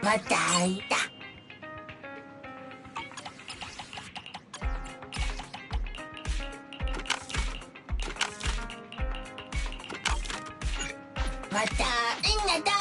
Patay. Patay na daw.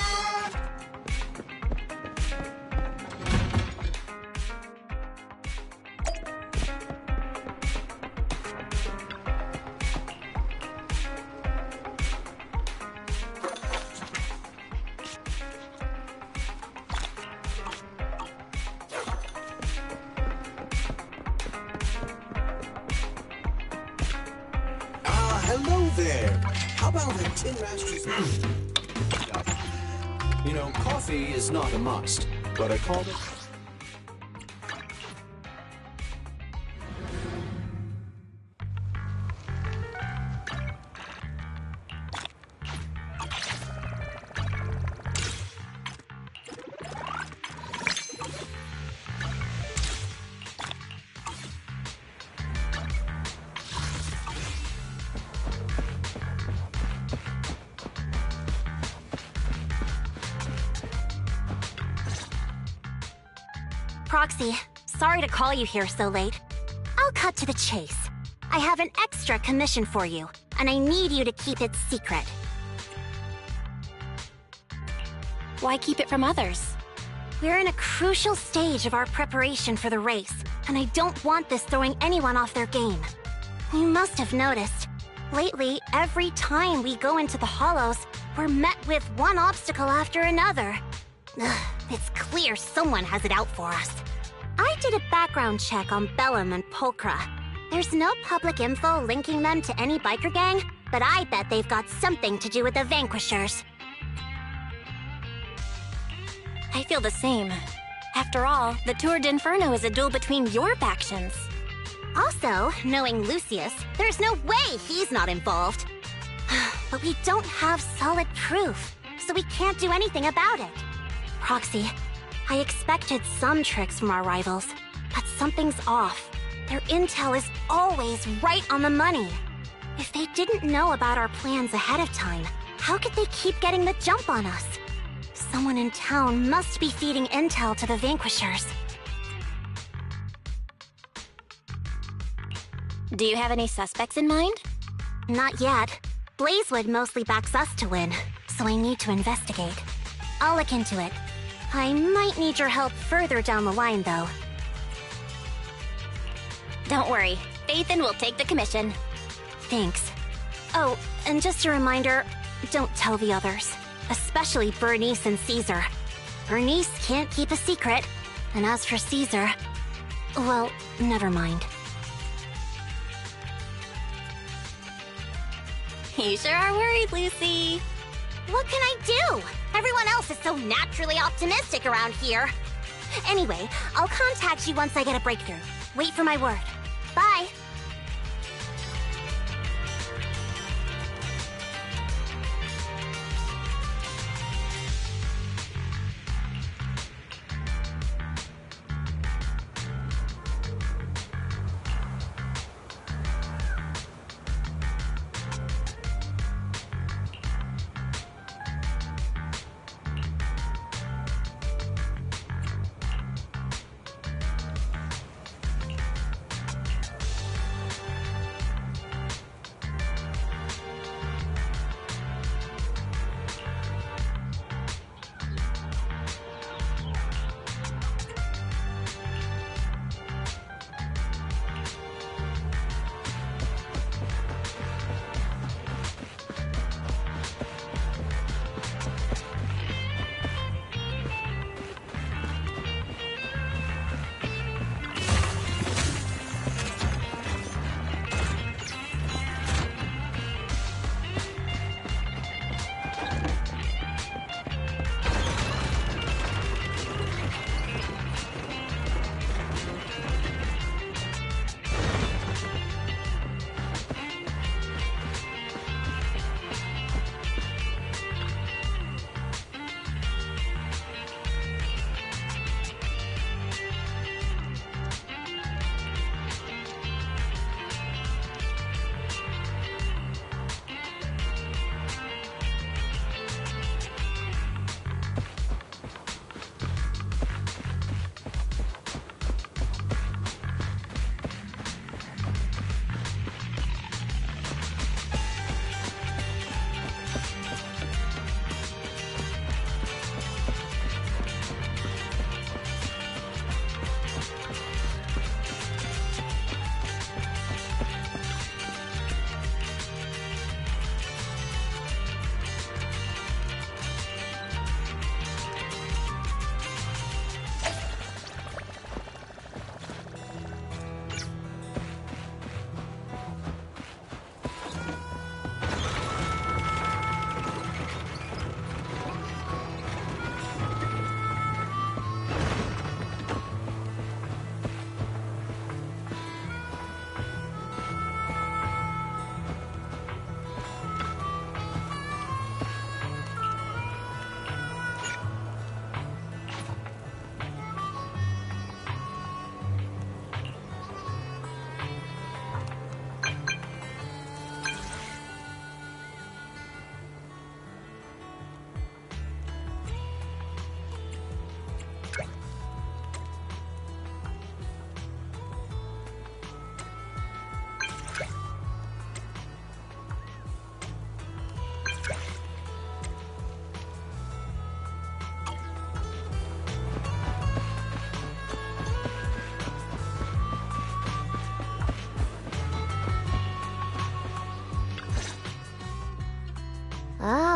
Hello there. How about a Tin Master's? You know, coffee is not a must, but I called it. Proxy, sorry to call you here so late. I'll cut to the chase. I have an extra commission for you, and I need you to keep it secret. Why keep it from others? We're in a crucial stage of our preparation for the race, and I don't want this throwing anyone off their game. You must have noticed. Lately, every time we go into the Hollows, we're met with one obstacle after another. Ugh, it's clear someone has it out for us. I did a background check on Bellum and Pulchra. There's no public info linking them to any biker gang, but I bet they've got something to do with the Vanquishers. I feel the same. After all, the Tour d'Inferno is a duel between your factions. Also, knowing Lucius, there's no way he's not involved. But we don't have solid proof, so we can't do anything about it. Proxy, I expected some tricks from our rivals, but something's off. Their intel is always right on the money. If they didn't know about our plans ahead of time, how could they keep getting the jump on us? Someone in town must be feeding intel to the Vanquishers. Do you have any suspects in mind? Not yet. Blazewood mostly backs us to win, so I need to investigate. I'll look into it. I might need your help further down the line, though. Don't worry. Phaethon will take the commission. Thanks. Oh, and just a reminder, don't tell the others. Especially Bernice and Caesar. Bernice can't keep a secret. And as for Caesar... well, never mind. You sure are worried, Lucy. What can I do? Everyone else is so naturally optimistic around here. Anyway, I'll contact you once I get a breakthrough. Wait for my word. Bye.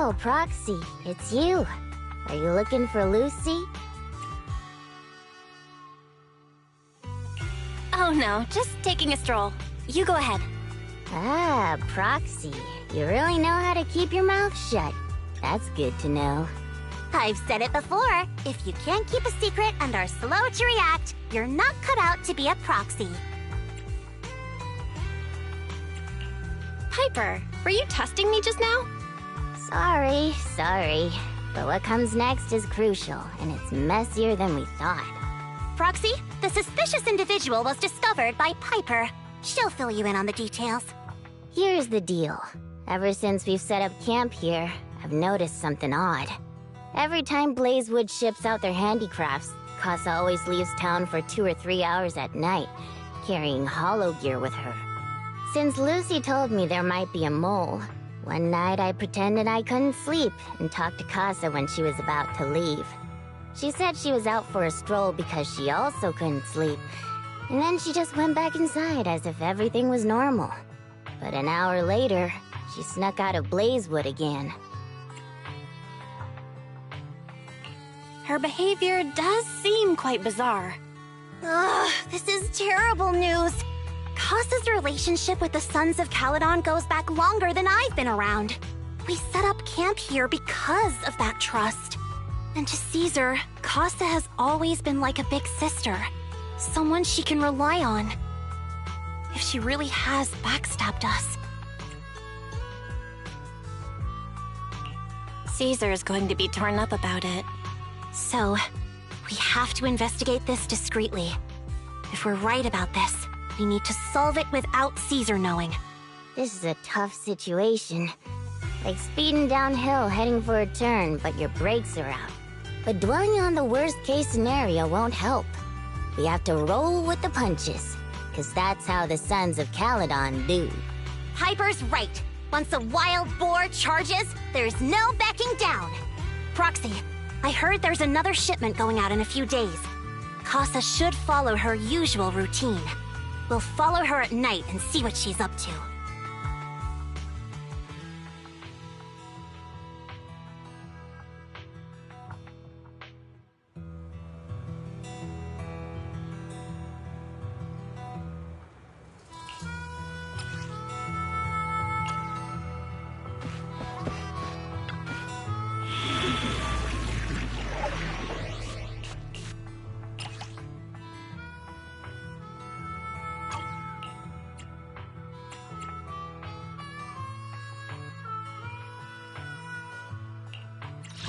Oh, Proxy, it's you. Are you looking for Lucy? Oh no, just taking a stroll. You go ahead. Ah, Proxy. You really know how to keep your mouth shut. That's good to know. I've said it before. If you can't keep a secret and are slow to react, you're not cut out to be a proxy. Piper, were you testing me just now? Sorry. But what comes next is crucial, and it's messier than we thought. Proxy, the suspicious individual was discovered by Piper. She'll fill you in on the details. Here's the deal. Ever since we've set up camp here, I've noticed something odd. Every time Blazewood ships out their handicrafts, Casa always leaves town for 2 or 3 hours at night, carrying hollow gear with her. Since Lucy told me there might be a mole, one night I pretended I couldn't sleep and talked to Casa when she was about to leave. She said she was out for a stroll because she also couldn't sleep, and then she just went back inside as if everything was normal. But an hour later, she snuck out of Blazewood again. Her behavior does seem quite bizarre. Ugh, this is terrible news. Casa's relationship with the Sons of Caledon goes back longer than I've been around. We set up camp here because of that trust. And to Caesar, Casa has always been like a big sister. Someone she can rely on. If she really has backstabbed us. Caesar is going to be torn up about it. So, we have to investigate this discreetly. If we're right about this, we need to solve it without Caesar knowing. This is a tough situation. Like speeding downhill heading for a turn, but your brakes are out. But dwelling on the worst-case scenario won't help. We have to roll with the punches, because that's how the Sons of Caledon do. Piper's right. Once a wild boar charges, there's no backing down. Proxy, I heard there's another shipment going out in a few days. Casa should follow her usual routine. We'll follow her at night and see what she's up to.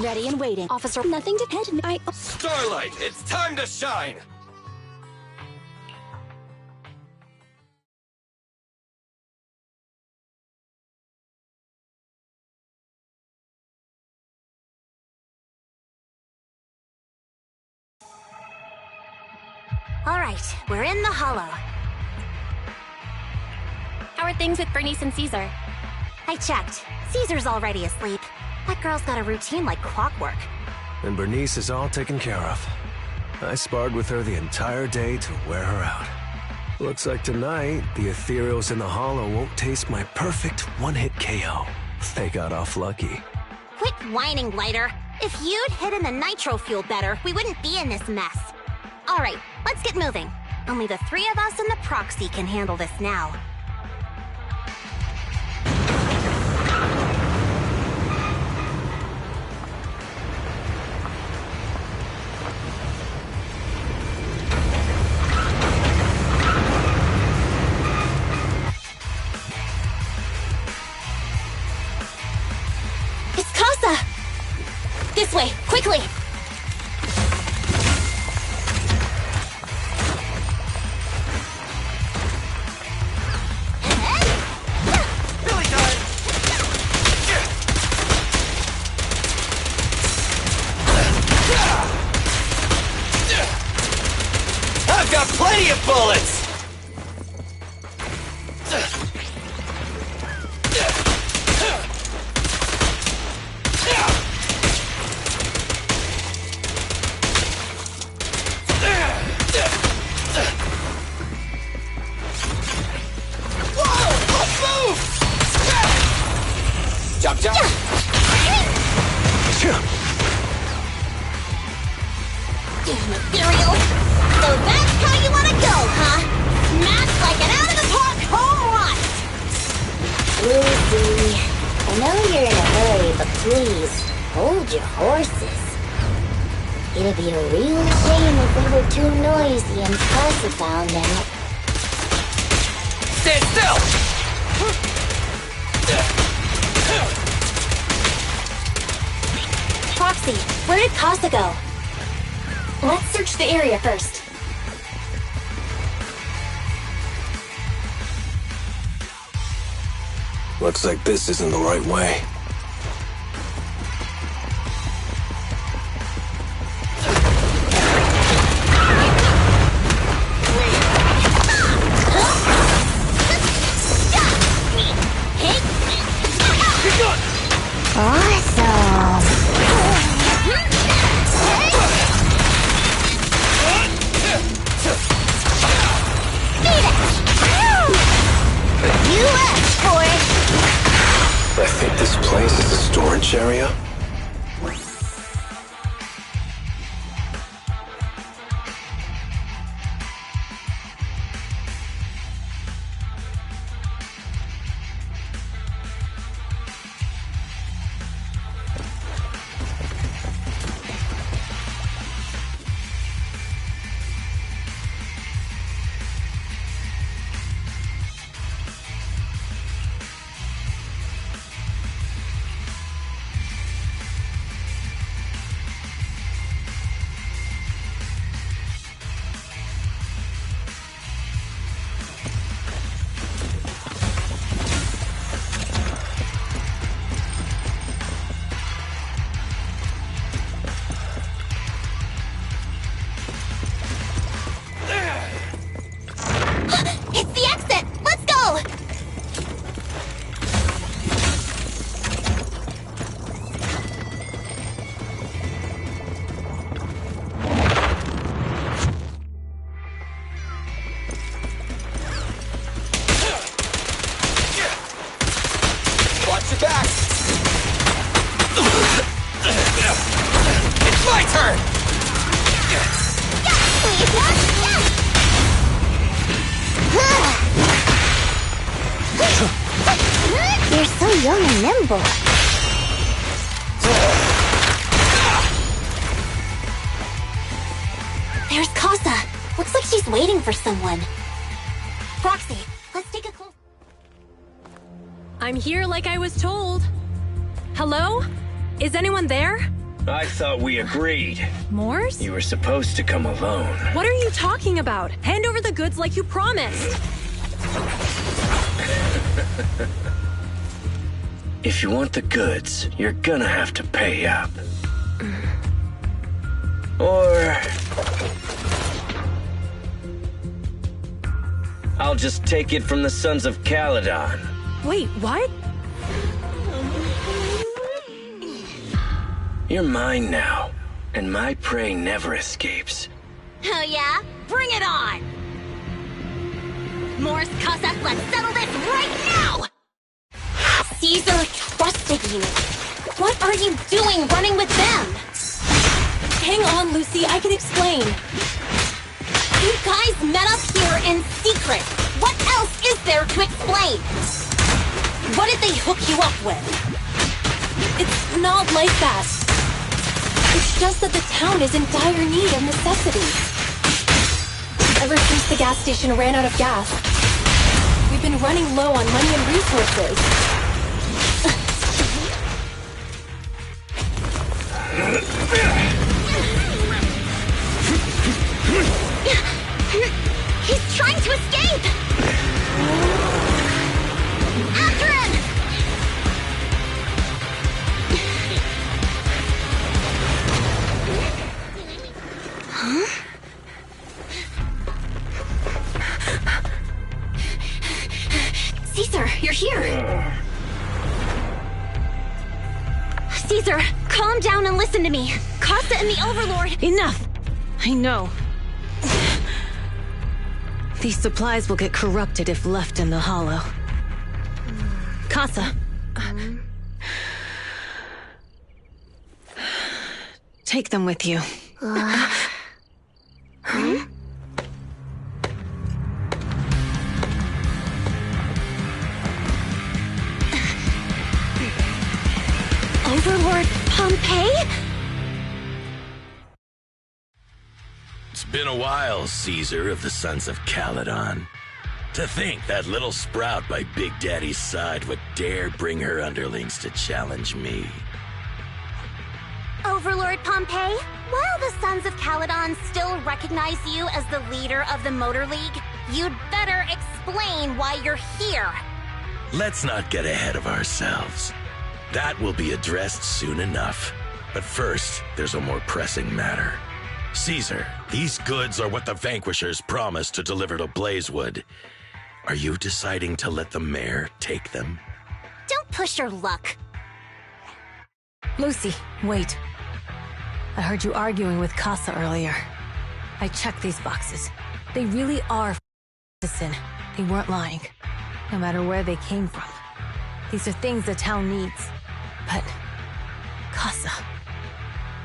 Ready and waiting. Officer, nothing to head. Starlight, it's time to shine! All right, we're in the hollow. How are things with Bernice and Caesar? I checked. Caesar's already asleep. That girl's got a routine like clockwork. And Bernice is all taken care of. I sparred with her the entire day to wear her out. Looks like tonight, the ethereals in the hollow won't taste my perfect one-hit KO. They got off lucky. Quit whining, Lighter. If you'd hidden the nitro fuel better, we wouldn't be in this mess. All right, let's get moving. Only the 3 of us and the proxy can handle this now. It's Casa! This way, quickly! Billy time! I've got plenty of bullets! Whoa! Move! Jump, jump! Damn Ethereal! So that's how you wanna go, huh? Smash like an out-of-the-park home run! Lucy, I know you're in a hurry, but please, hold your horses. It'd be a real shame if we were too noisy and Casa found out. Stand still! Proxy, where did Casa go? Let's search the area first. Looks like this isn't the right way. Awesome! You asked for it! I think this place is a storage area. It's the exit! Let's go! Watch your back! It's my turn! You're so young and nimble. There's Casa. Looks like she's waiting for someone. Proxy, let's take a close... I'm here like I was told. Hello? Is anyone there? I thought we agreed. Morse? You were supposed to come alone. What are you talking about? Hand over the goods like you promised. If you want the goods, you're gonna have to pay up. Or... I'll just take it from the Sons of Caledon. Wait, what? You're mine now, and my prey never escapes. Oh yeah? Bring it on! Morse Casa, let's settle this right now! Caesar trusted you. What are you doing running with them? Hang on, Lucy, I can explain. You guys met up here in secret. What else is there to explain? What did they hook you up with? It's not like that. It's just that the town is in dire need of necessities. Ever since the gas station ran out of gas, we've been running low on money and resources. He's trying to escape! After him! Huh? Caesar, you're here! Caesar, calm down and listen to me. Casa and the Overlord... Enough! I know. These supplies will get corrupted if left in the hollow. Casa. Take them with you. Overlord Pompeii? It's been a while, Caesar of the Sons of Caledon. To think that little sprout by Big Daddy's side would dare bring her underlings to challenge me. Overlord Pompeii, while the Sons of Caledon still recognize you as the leader of the Motor League, you'd better explain why you're here. Let's not get ahead of ourselves. That will be addressed soon enough. But first, there's a more pressing matter. Caesar, these goods are what the Vanquishers promised to deliver to Blazewood. Are you deciding to let the mayor take them? Don't push your luck. Lucy, wait. I heard you arguing with Casa earlier. I checked these boxes. They really are medicine. They weren't lying. No matter where they came from. These are things the town needs. But, Casa,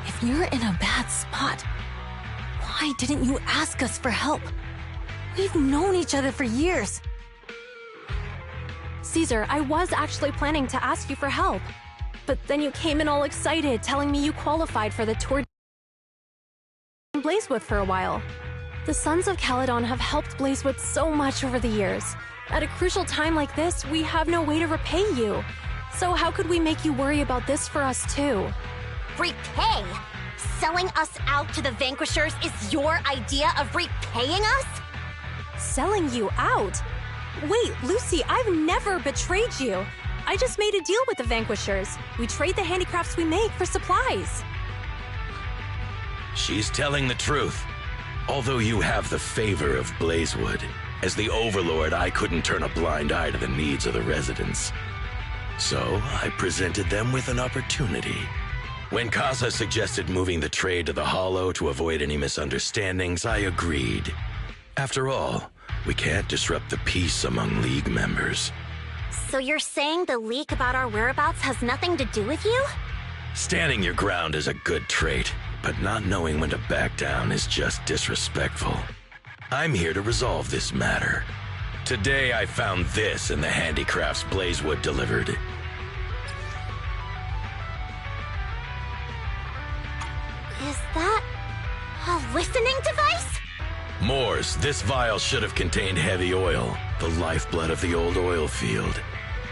if you're in a bad spot, why didn't you ask us for help? We've known each other for years. Caesar, I was actually planning to ask you for help. But then you came in all excited, telling me you qualified for the tour in Blazewood for a while. The Sons of Caledon have helped Blazewood so much over the years. At a crucial time like this, we have no way to repay you. So how could we make you worry about this for us too? Repay? Selling us out to the Vanquishers is your idea of repaying us? Selling you out? Wait, Lucy, I've never betrayed you. I just made a deal with the Vanquishers. We trade the handicrafts we make for supplies. She's telling the truth. Although you have the favor of Blazewood, as the Overlord, I couldn't turn a blind eye to the needs of the residents. So I presented them with an opportunity. When Casa suggested moving the trade to the Hollow to avoid any misunderstandings, I agreed. After all, we can't disrupt the peace among League members. So you're saying the leak about our whereabouts has nothing to do with you? Standing your ground is a good trait, but not knowing when to back down is just disrespectful. I'm here to resolve this matter. Today I found this in the handicrafts Blazewood delivered. Is that a listening device? Mors, this vial should have contained heavy oil, the lifeblood of the old oil field.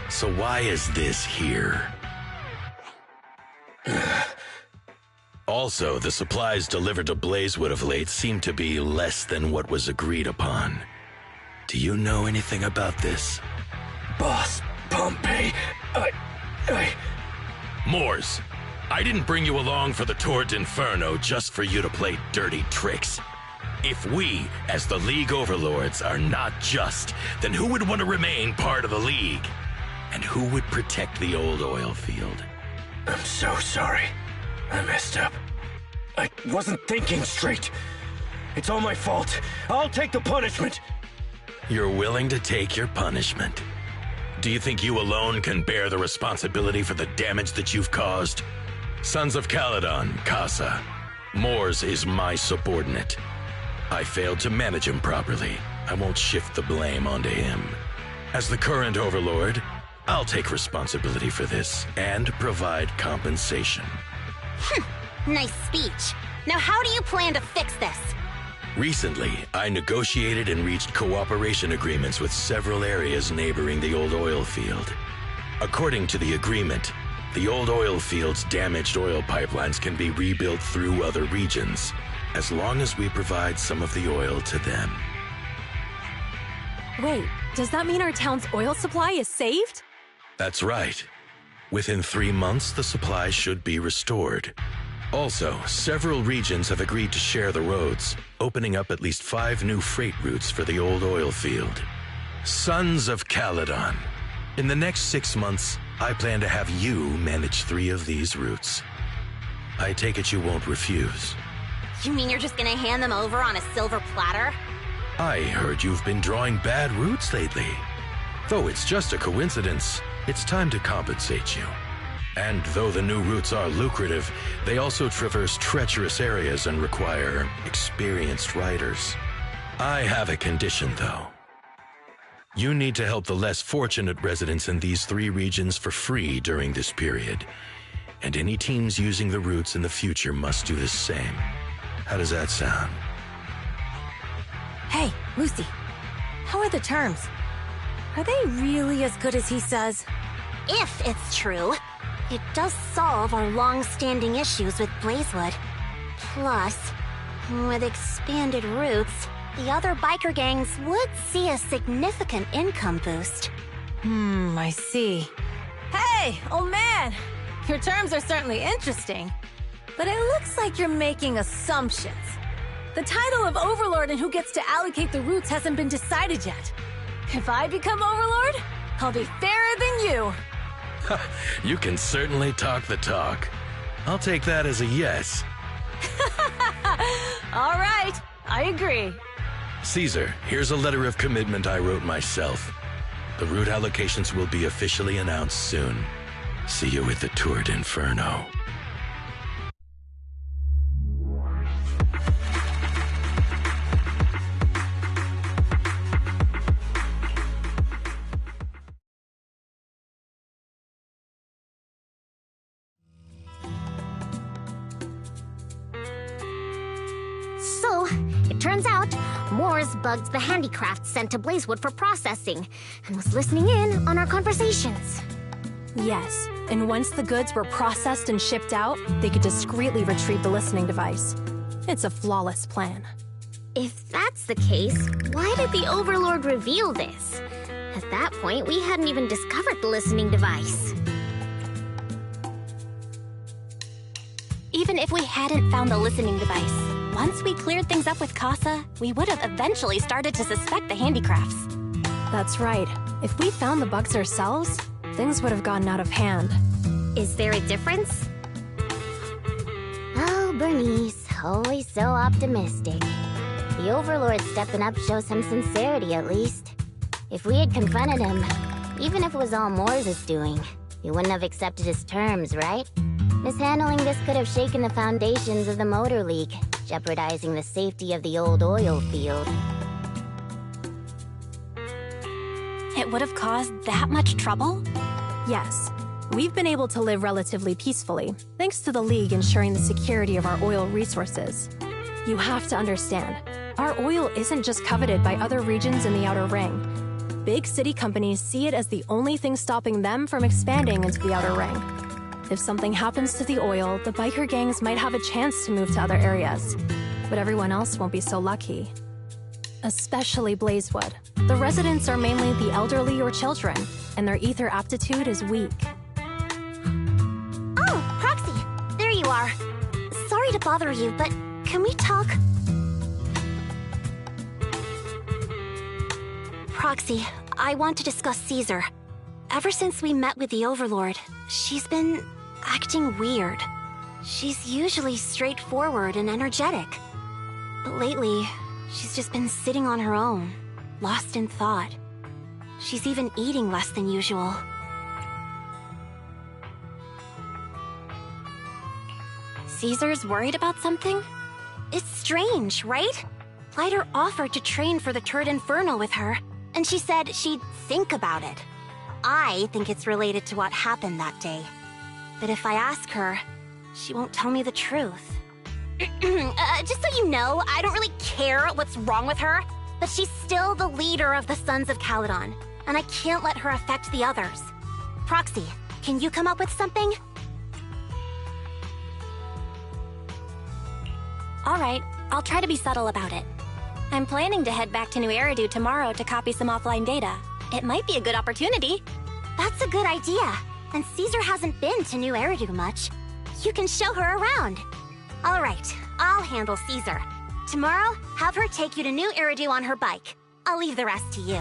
So why is this here? Also, the supplies delivered to Blazewood of late seem to be less than what was agreed upon. Do you know anything about this? Boss, Pompeii, Mors, I didn't bring you along for the Tour d'Inferno just for you to play dirty tricks. If we, as the League Overlords, are not just, then who would want to remain part of the League? And who would protect the old oil field? I'm so sorry. I messed up. I wasn't thinking straight. It's all my fault. I'll take the punishment. You're willing to take your punishment. Do you think you alone can bear the responsibility for the damage that you've caused? Sons of Caledon, Casa. Mors is my subordinate. I failed to manage him properly. I won't shift the blame onto him. As the current Overlord, I'll take responsibility for this and provide compensation. Nice speech. Now how do you plan to fix this? Recently, I negotiated and reached cooperation agreements with several areas neighboring the old oil field. According to the agreement, the old oil field's damaged oil pipelines can be rebuilt through other regions, as long as we provide some of the oil to them. Wait, does that mean our town's oil supply is saved? That's right. Within 3 months, the supply should be restored. Also, several regions have agreed to share the roads, opening up at least 5 new freight routes for the old oil field. Sons of Caledon. In the next 6 months, I plan to have you manage 3 of these routes. I take it you won't refuse. You mean you're just gonna hand them over on a silver platter? I heard you've been drawing bad routes lately. Though it's just a coincidence, it's time to compensate you. And though the new routes are lucrative, they also traverse treacherous areas and require experienced riders. I have a condition, though. You need to help the less fortunate residents in these 3 regions for free during this period. And any teams using the routes in the future must do the same. How does that sound? Hey, Lucy. How are the terms? Are they really as good as he says? If it's true, it does solve our long-standing issues with Blazewood. Plus, with expanded routes, the other biker gangs would see a significant income boost. I see. Hey, old man! Your terms are certainly interesting, but it looks like you're making assumptions. The title of Overlord and who gets to allocate the routes hasn't been decided yet. If I become Overlord, I'll be fairer than you. You can certainly talk the talk. I'll take that as a yes. All right, I agree. Caesar, here's a letter of commitment I wrote myself. The route allocations will be officially announced soon. See you at the Tour d'Inferno. So, it turns out, Moores bugged the handicrafts sent to Blazewood for processing, and was listening in on our conversations. Yes, and once the goods were processed and shipped out, they could discreetly retrieve the listening device. It's a flawless plan. If that's the case, why did the Overlord reveal this? At that point, we hadn't even discovered the listening device. Even if we hadn't found the listening device, once we cleared things up with Casa, we would have eventually started to suspect the handicrafts. That's right. If we found the bugs ourselves, things would have gotten out of hand. Is there a difference? Oh, Bernice, always so optimistic. The Overlord stepping up shows some sincerity, at least. If we had confronted him, even if it was all Moores' doing, he wouldn't have accepted his terms, right? Mishandling this could have shaken the foundations of the Motor League, jeopardizing the safety of the old oil field. It would have caused that much trouble? Yes. We've been able to live relatively peacefully, thanks to the League ensuring the security of our oil resources. You have to understand, our oil isn't just coveted by other regions in the Outer Ring. Big city companies see it as the only thing stopping them from expanding into the Outer Ring. If something happens to the oil, the biker gangs might have a chance to move to other areas, but everyone else won't be so lucky. Especially Blazewood. The residents are mainly the elderly or children, and their ether aptitude is weak. Oh, Proxy! There you are. Sorry to bother you, but can we talk? Proxy, I want to discuss Caesar. Ever since we met with the Overlord, she's been acting weird. She's usually straightforward and energetic. But lately, she's just been sitting on her own, lost in thought. She's even eating less than usual. Caesar's worried about something? It's strange, right? Lighter offered to train for the Tour d'Inferno with her, and she said she'd think about it. I think it's related to what happened that day. But if I ask her, she won't tell me the truth. Just so you know, I don't really care what's wrong with her, but she's still the leader of the Sons of Caledon, and I can't let her affect the others. Proxy, can you come up with something? All right, I'll try to be subtle about it. I'm planning to head back to New Eridu tomorrow to copy some offline data. It might be a good opportunity. That's a good idea. And Caesar hasn't been to New Eridu much. You can show her around. All right, I'll handle Caesar. Tomorrow, have her take you to New Eridu on her bike. I'll leave the rest to you.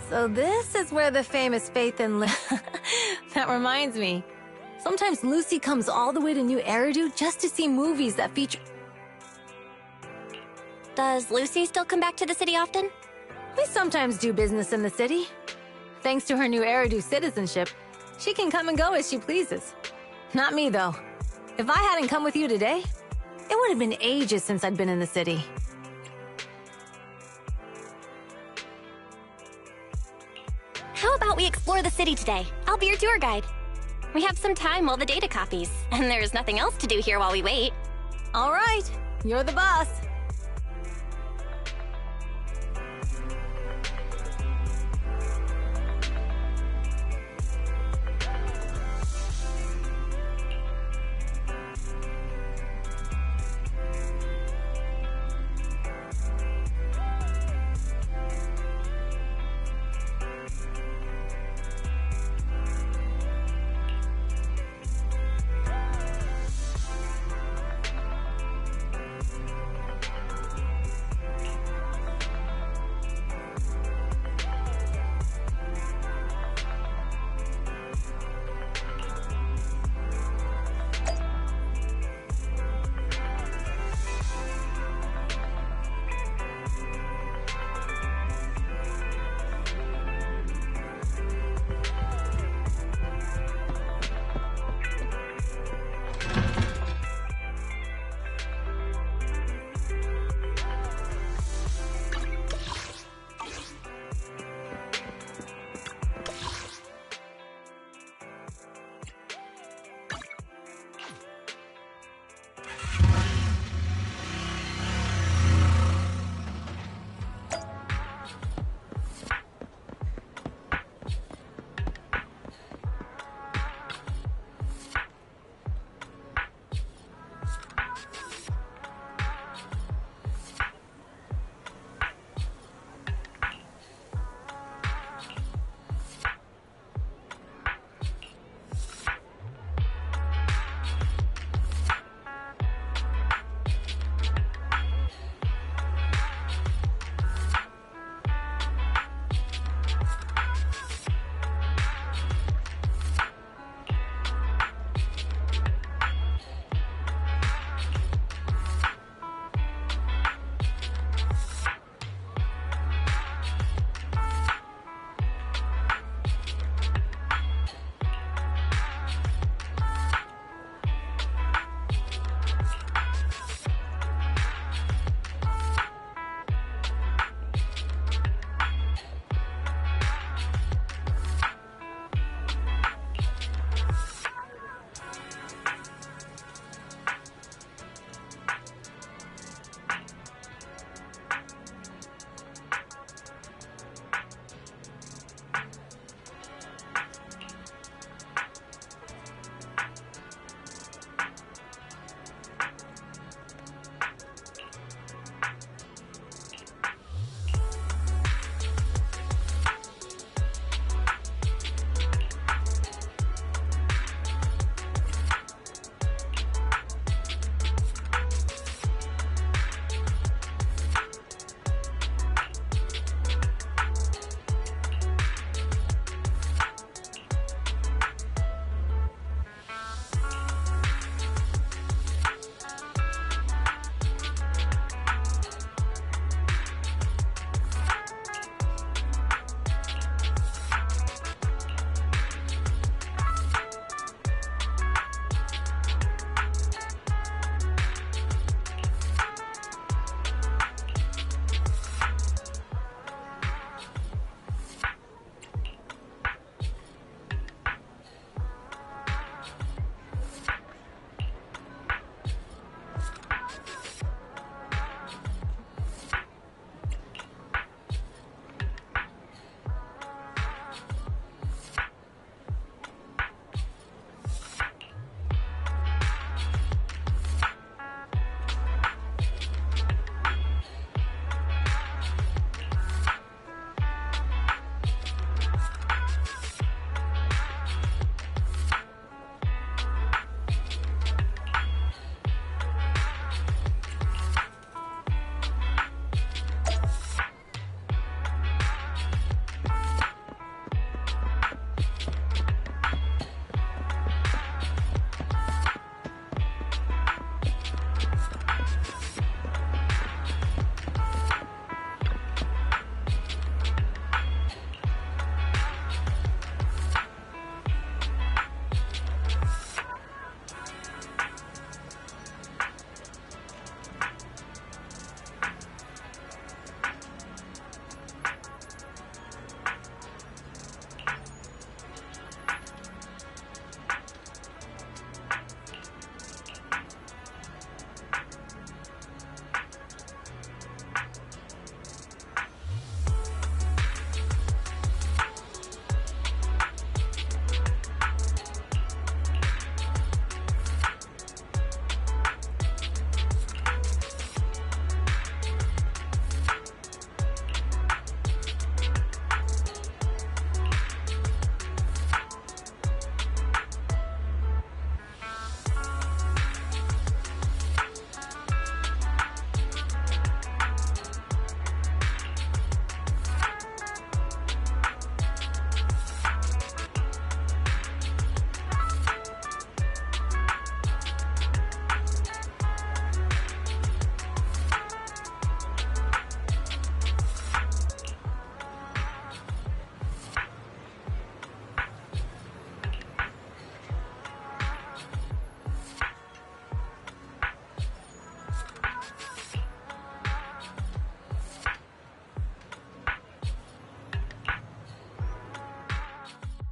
So this is where the famous Faith and That reminds me. Sometimes Lucy comes all the way to New Eridu just to see movies that feature... Does Lucy still come back to the city often? We sometimes do business in the city. Thanks to her New Eridu citizenship, she can come and go as she pleases. Not me, though. If I hadn't come with you today, it would have been ages since I'd been in the city. How about we explore the city today? I'll be your tour guide. We have some time while the data copies, and there's nothing else to do here while we wait. All right, you're the boss.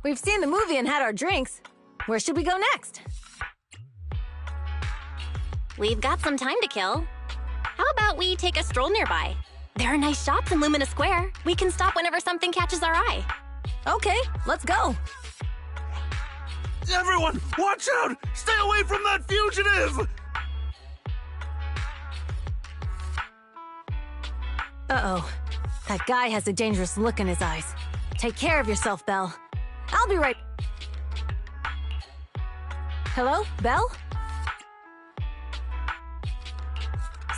We've seen the movie and had our drinks. Where should we go next? We've got some time to kill. How about we take a stroll nearby? There are nice shops in Lumina Square. We can stop whenever something catches our eye. Okay, let's go. Everyone, watch out! Stay away from that fugitive! Uh-oh. That guy has a dangerous look in his eyes. Take care of yourself, Belle. I'll be right... Hello, Belle?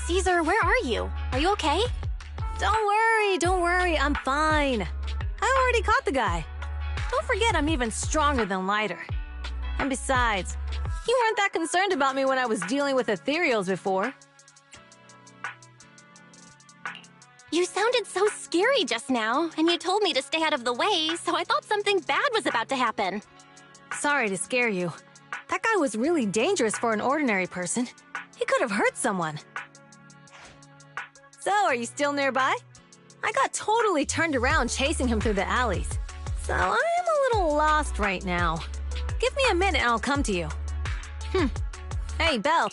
Caesar, where are you? Are you okay? Don't worry, I'm fine. I already caught the guy. Don't forget I'm even stronger than Lighter. And besides, you weren't that concerned about me when I was dealing with ethereals before. You sounded so scary just now, and you told me to stay out of the way, so I thought something bad was about to happen. Sorry to scare you. That guy was really dangerous for an ordinary person. He could have hurt someone. So, are you still nearby? I got totally turned around chasing him through the alleys. So, I am a little lost right now. Give me a minute and I'll come to you. Hey, Belle.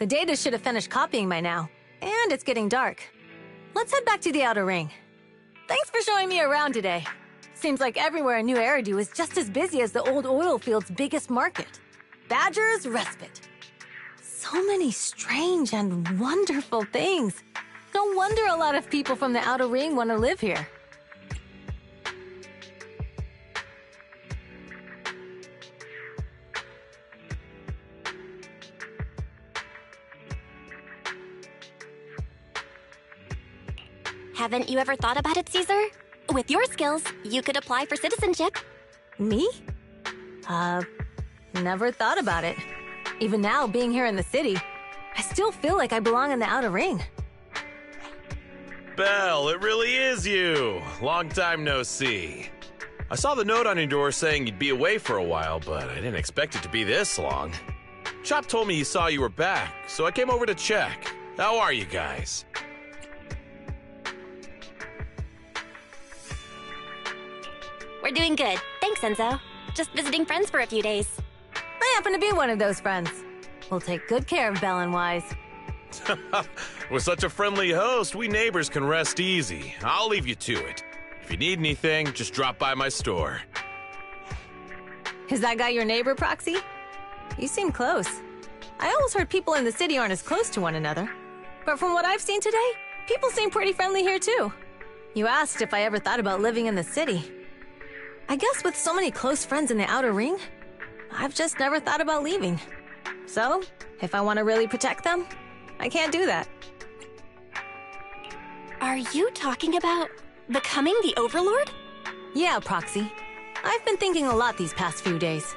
The data should have finished copying by now, and it's getting dark. Let's head back to the Outer Ring. Thanks for showing me around today. Seems like everywhere in New Eridu is just as busy as the old oil field's biggest market. Badger's Respite. So many strange and wonderful things. No wonder a lot of people from the Outer Ring want to live here. Haven't you ever thought about it, Caesar? With your skills, you could apply for citizenship. Me? Never thought about it. Even now, being here in the city, I still feel like I belong in the Outer Ring. Belle, it really is you. Long time no see. I saw the note on your door saying you'd be away for a while, but I didn't expect it to be this long. Chop told me he saw you were back, so I came over to check. How are you guys? We're doing good. Thanks, Enzo. Just visiting friends for a few days. I happen to be one of those friends. We'll take good care of Belle and Wise. With such a friendly host, we neighbors can rest easy. I'll leave you to it. If you need anything, just drop by my store. Is that guy your neighbor, Proxy? You seem close. I always heard people in the city aren't as close to one another. But from what I've seen today, people seem pretty friendly here too. You asked if I ever thought about living in the city. I guess with so many close friends in the Outer Ring, I've just never thought about leaving. So, if I want to really protect them, I can't do that. Are you talking about becoming the Overlord? Yeah, Proxy. I've been thinking a lot these past few days.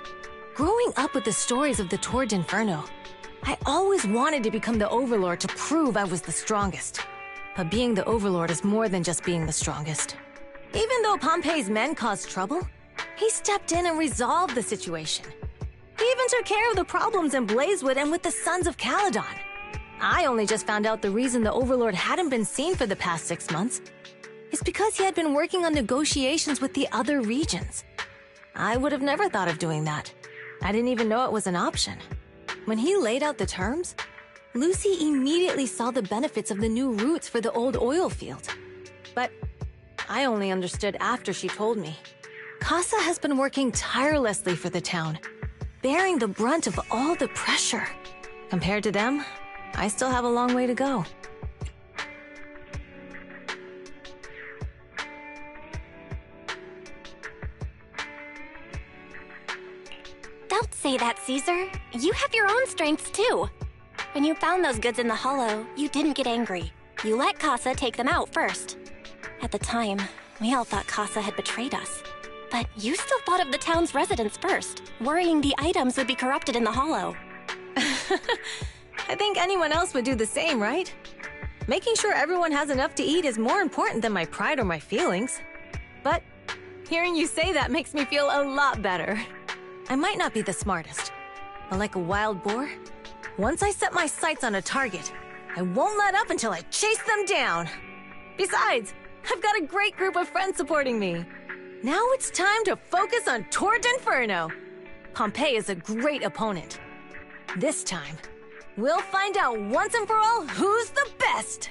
Growing up with the stories of the Tour d'Inferno, I always wanted to become the Overlord to prove I was the strongest. But being the Overlord is more than just being the strongest. Even though Pompey's men caused trouble, he stepped in and resolved the situation. He even took care of the problems in Blazewood and with the Sons of Caledon. I only just found out the reason the Overlord hadn't been seen for the past 6 months is because he had been working on negotiations with the other regions. I would have never thought of doing that. I didn't even know it was an option. When he laid out the terms, Lucy immediately saw the benefits of the new routes for the old oil field. But I only understood after she told me. Casa has been working tirelessly for the town, bearing the brunt of all the pressure. Compared to them, I still have a long way to go. Don't say that, Caesar. You have your own strengths too. When you found those goods in the Hollow, you didn't get angry. You let Casa take them out first. At the time, we all thought Casa had betrayed us. But you still thought of the town's residents first, worrying the items would be corrupted in the Hollow. I think anyone else would do the same, right? Making sure everyone has enough to eat is more important than my pride or my feelings. But hearing you say that makes me feel a lot better. I might not be the smartest, but like a wild boar, once I set my sights on a target, I won't let up until I chase them down. Besides, I've got a great group of friends supporting me. Now it's time to focus on Tour d'Inferno. Pompey is a great opponent. This time, we'll find out once and for all who's the best!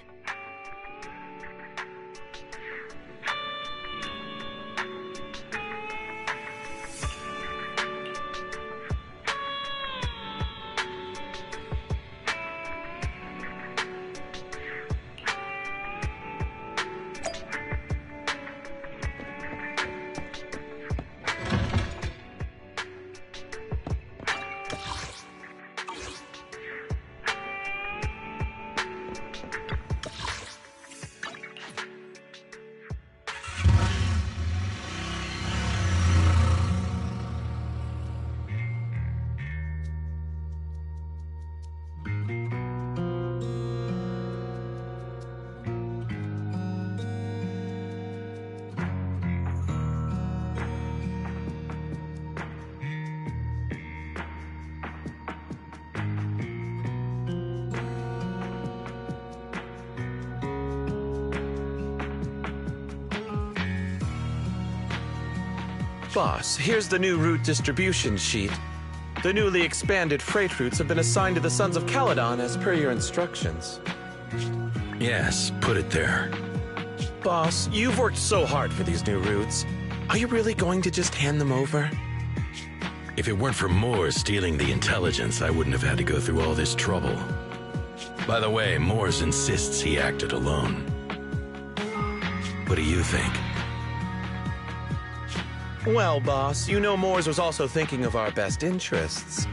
Boss, here's the new route distribution sheet. The newly expanded freight routes have been assigned to the Sons of Caledon as per your instructions. Yes, put it there. Boss, you've worked so hard for these new routes. Are you really going to just hand them over? If it weren't for Moores stealing the intelligence, I wouldn't have had to go through all this trouble. By the way, Moores insists he acted alone. What do you think? Well, boss, you know Moores was also thinking of our best interests.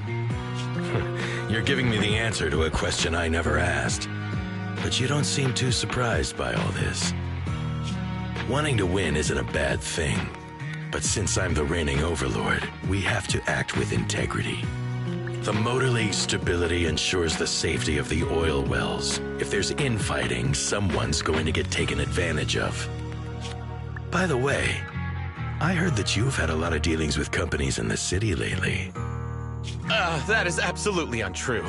You're giving me the answer to a question I never asked. But you don't seem too surprised by all this. Wanting to win isn't a bad thing. But since I'm the reigning overlord, we have to act with integrity. The Motor League's stability ensures the safety of the oil wells. If there's infighting, someone's going to get taken advantage of. By the way, I heard that you've had a lot of dealings with companies in the city lately. That is absolutely untrue.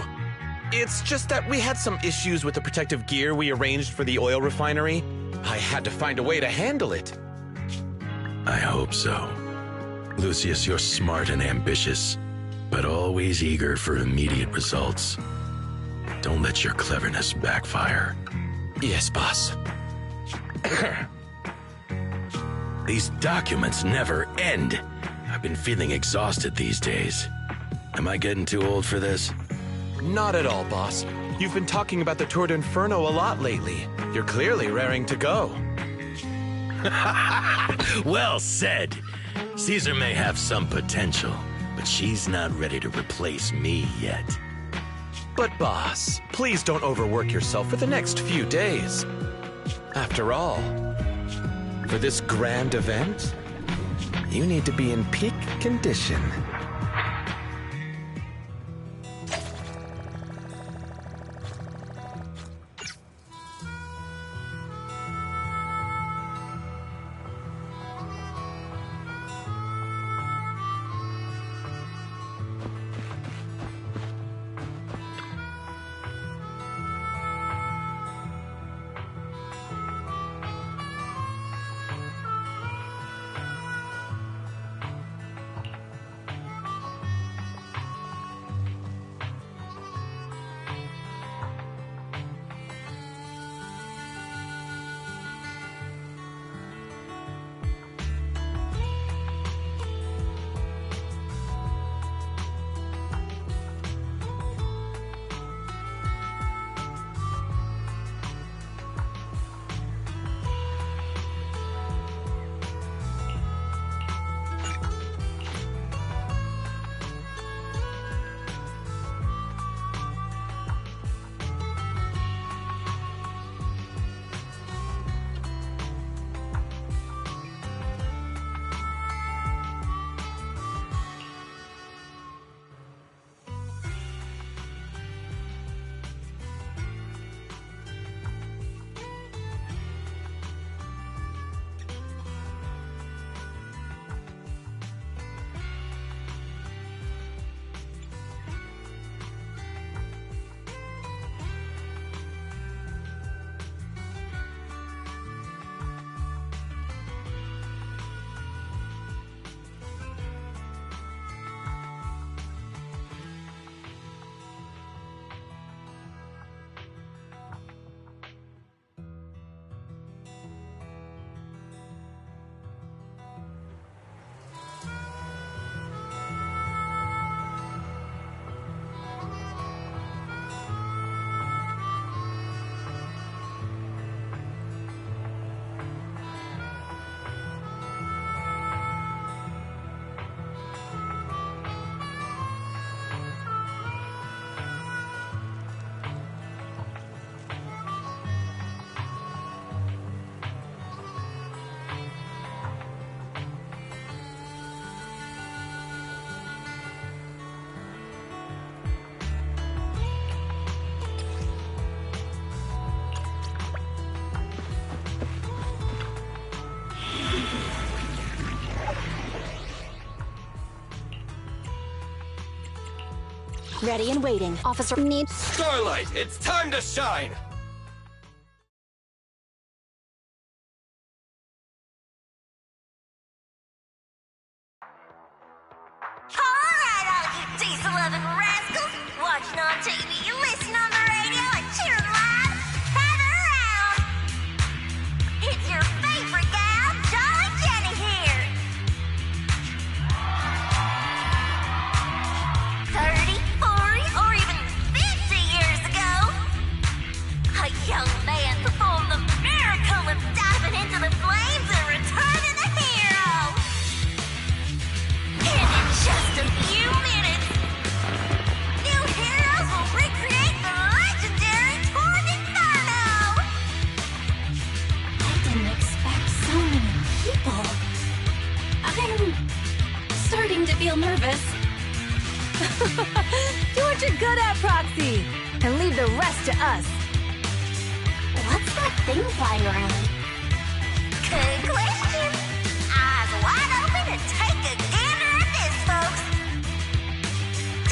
It's just that we had some issues with the protective gear we arranged for the oil refinery. I had to find a way to handle it. I hope so. Lucius, you're smart and ambitious, but always eager for immediate results. Don't let your cleverness backfire. Yes, boss. These documents never end. I've been feeling exhausted these days. Am I getting too old for this? Not at all, boss. You've been talking about the Tour d'Inferno a lot lately. You're clearly raring to go. Well said. Caesar may have some potential, but she's not ready to replace me yet. But boss, please don't overwork yourself for the next few days. After all, for this grand event, you need to be in peak condition. Ready and waiting. Officer needs... Starlight, it's time to shine! Alright, all you diesel feel nervous. Do what you're good at, Proxy, and leave the rest to us. What's that thing flying around? Good question. Eyes wide open and take a gander at this, folks.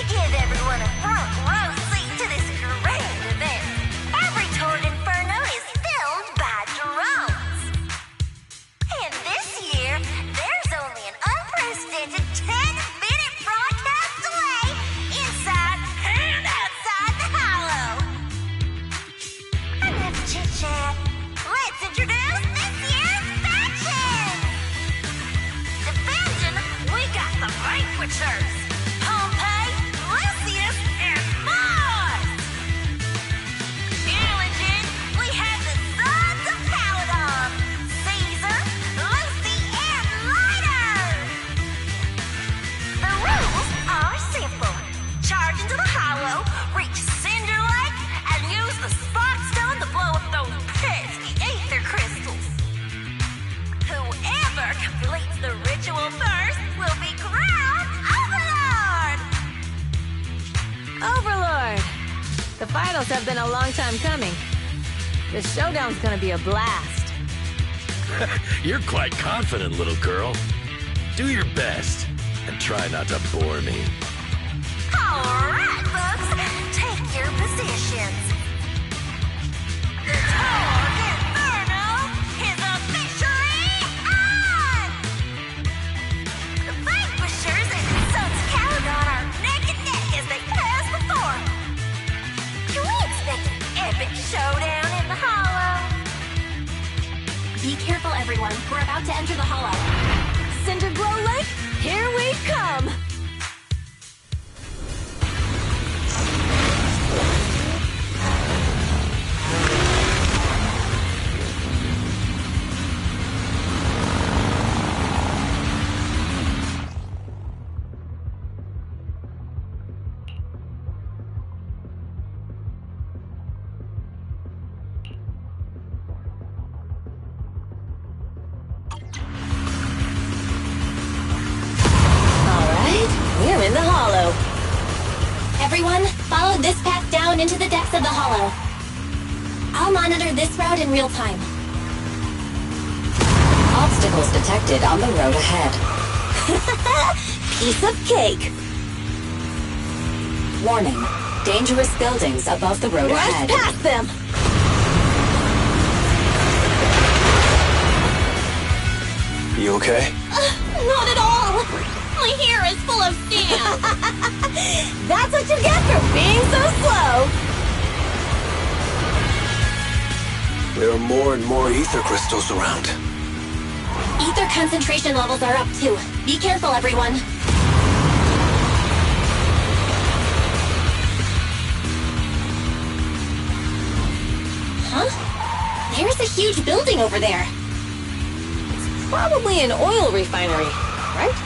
To give everyone a front row seat to this grand event, every tour d'Inferno is filmed by drones. And this year, there's only an unprecedented 10-minute broadcast delay inside and outside the Hollow. Enough chit-chat. Let's introduce this year's faction! Defending, we got the Vanquishers. Pompey, Lucius, and Mars! Challenging, we have the Sons of Caledon. Caesar, Lucy, and Lighter! The rules are simple. Charge into the Hollow, reach Cinder Lake, and use the Spark Stone to blow up those pesky ether crystals. Whoever completes the ritual first will be crowned Overlord! Overlord! The finals have been a long time coming. The showdown's gonna be a blast. You're quite confident, little girl. Do your best, and try not to bore me. Alright, folks, take your positions. The Tour d'Inferno is officially on! The Vanquishers and Sons of Caledon are neck and neck as they pass before. Can we expect an epic showdown in the Hollow? Be careful, everyone. We're about to enter the Hollow. Cinderglow Lake, here we come! We're in the Hollow. Everyone, follow this path down into the depths of the Hollow. I'll monitor this route in real time. Obstacles detected on the road ahead. Piece of cake. Warning. Dangerous buildings above the road Rush ahead. past them! You okay? Not at all! My hair is full of sand! That's what you get for being so slow! There are more and more ether crystals around. Ether concentration levels are up too. Be careful, everyone. Huh? There's a huge building over there. It's probably an oil refinery, right?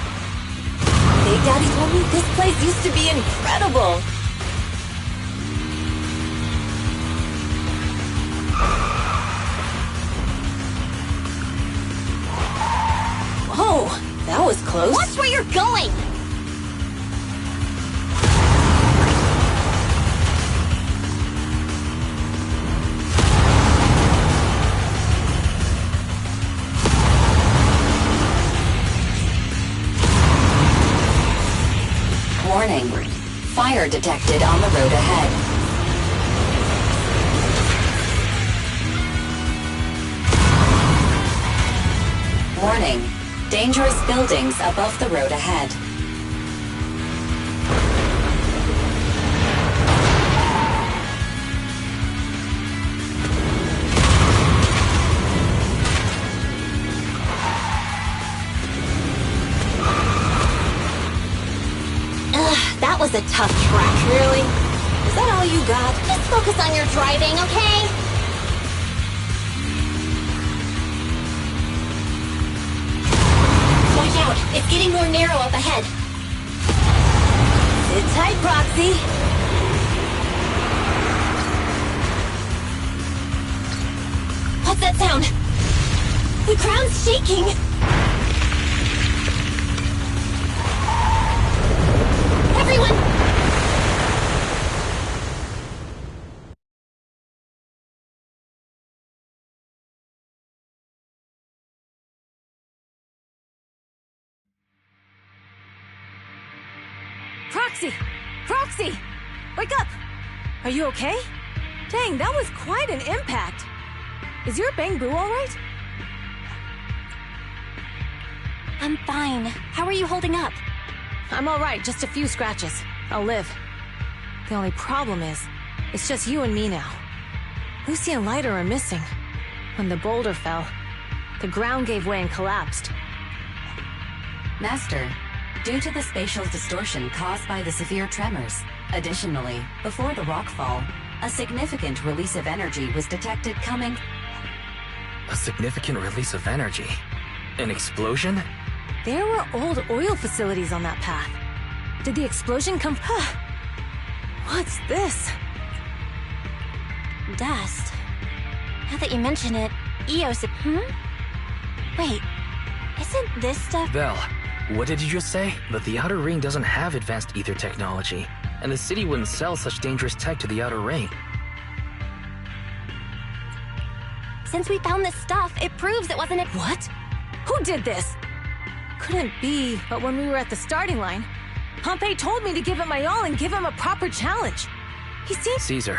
Big Daddy told me this place used to be incredible. Whoa, that was close. Watch where you're going! Warning. Fire detected on the road ahead. Warning. Dangerous buildings above the road ahead. That was a tough track. Really? Is that all you got? Just focus on your driving, okay? Watch out! It's getting more narrow up ahead. Sit tight, Proxy. What's that sound? The ground's shaking! Proxy! Proxy! Wake up! Are you okay? Dang, that was quite an impact. Is your Bang Boo alright? I'm fine. How are you holding up? I'm alright, just a few scratches. I'll live. The only problem is, it's just you and me now. Lucy and Lighter are missing. When the boulder fell, the ground gave way and collapsed. Master, due to the spatial distortion caused by the severe tremors, additionally, before the rockfall, a significant release of energy was detected coming... A significant release of energy? An explosion? There were old oil facilities on that path. Did the explosion come... What's this? Dust. Now that you mention it, Eos... Wait, isn't this stuff... Belle, what did you just say? That the Outer Ring doesn't have advanced ether technology, and the city wouldn't sell such dangerous tech to the Outer Ring. Since we found this stuff, it proves it wasn't... What? Who did this? Couldn't be, but when we were at the starting line, Pompey told me to give it my all and give him a proper challenge. He seemed... Caesar,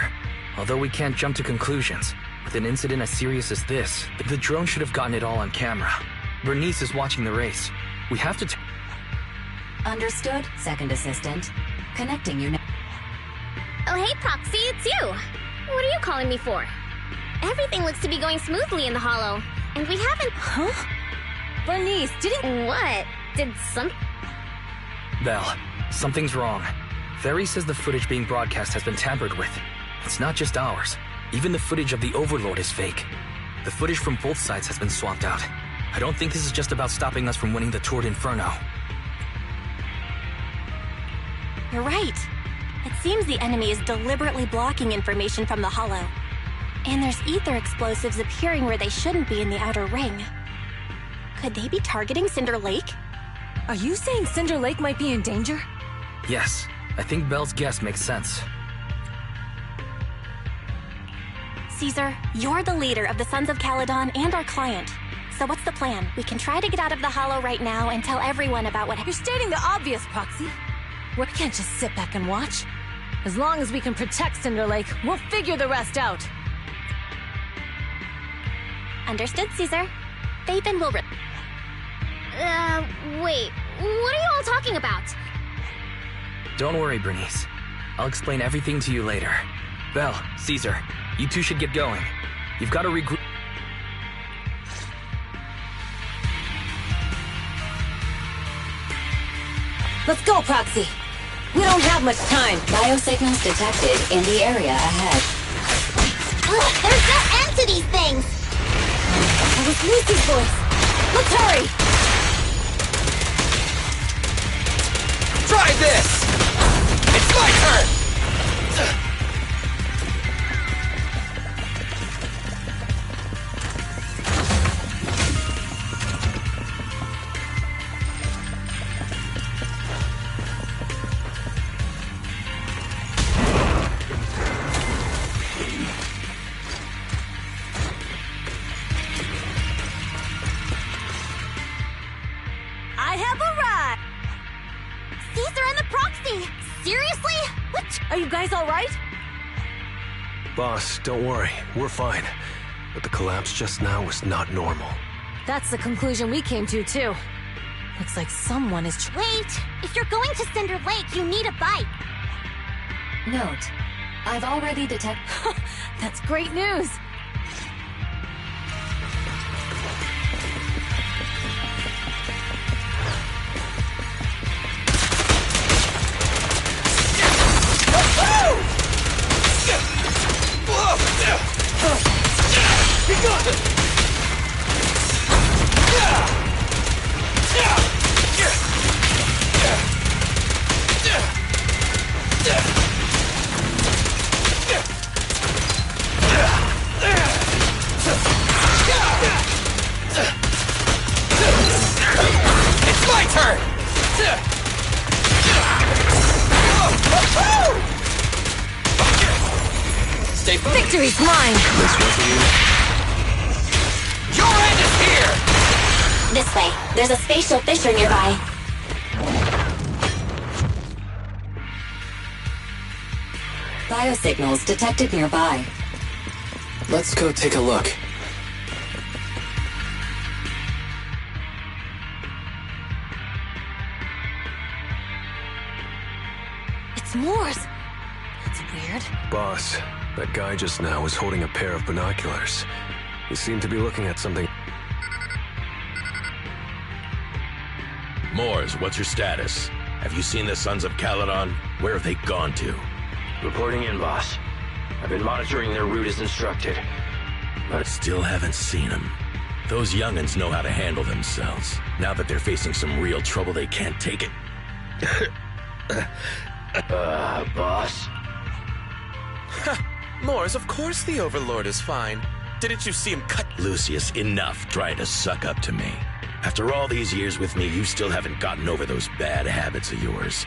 although we can't jump to conclusions, with an incident as serious as this, the drone should have gotten it all on camera. Bernice is watching the race. We have to... Understood, Second Assistant. Connecting you now. Oh, hey, Proxy, it's you. What are you calling me for? Everything looks to be going smoothly in the Hollow, and we haven't... Huh? Bernice, didn't... What? Did some... Belle, something's wrong. Ferry says the footage being broadcast has been tampered with. It's not just ours. Even the footage of the Overlord is fake. The footage from both sides has been swapped out. I don't think this is just about stopping us from winning the Tour d'Inferno. You're right. It seems the enemy is deliberately blocking information from the Hollow. And there's ether explosives appearing where they shouldn't be in the Outer Ring. Could they be targeting Cinder Lake? Are you saying Cinder Lake might be in danger? Yes, I think Belle's guess makes sense. Caesar, you're the leader of the Sons of Caledon and our client. So what's the plan? We can try to get out of the Hollow right now and tell everyone about what... You're stating the obvious, Proxy. We can't just sit back and watch. As long as we can protect Cinder Lake, we'll figure the rest out. Understood, Caesar. Phaethon will rip... wait. What are you all talking about? Don't worry, Bernice. I'll explain everything to you later. Belle, Caesar, you two should get going. You've got to regroup... Let's go, Proxy! We don't have much time! Biosignals detected in the area ahead. Ugh, there's no end to these things! That was Lucy's voice! Let's hurry! Try this! It's my turn! I have arrived! Caesar and the Proxy! Seriously? What? Are you guys alright? Boss, don't worry. We're fine. But the collapse just now was not normal. That's the conclusion we came to, too. Looks like someone is... Wait! If you're going to Cinder Lake, you need a bike! Note, I've already detected... That's great news! It's my turn! Stay focused. Victory's mine! This one for you. Your end is here! This way. There's a spatial fissure nearby. Biosignals detected nearby. Let's go take a look. It's Mors. That's weird. Boss, that guy just now was holding a pair of binoculars. He seemed to be looking at something. Mors, what's your status? Have you seen the Sons of Caledon? Where have they gone to? Reporting in, boss. I've been monitoring their route as instructed. But I still haven't seen them. Those young'uns know how to handle themselves. Now that they're facing some real trouble, they can't take it. Boss? Mors, of course the Overlord is fine. Didn't you see him cut? Lucius, enough trying to suck up to me. After all these years with me, you still haven't gotten over those bad habits of yours.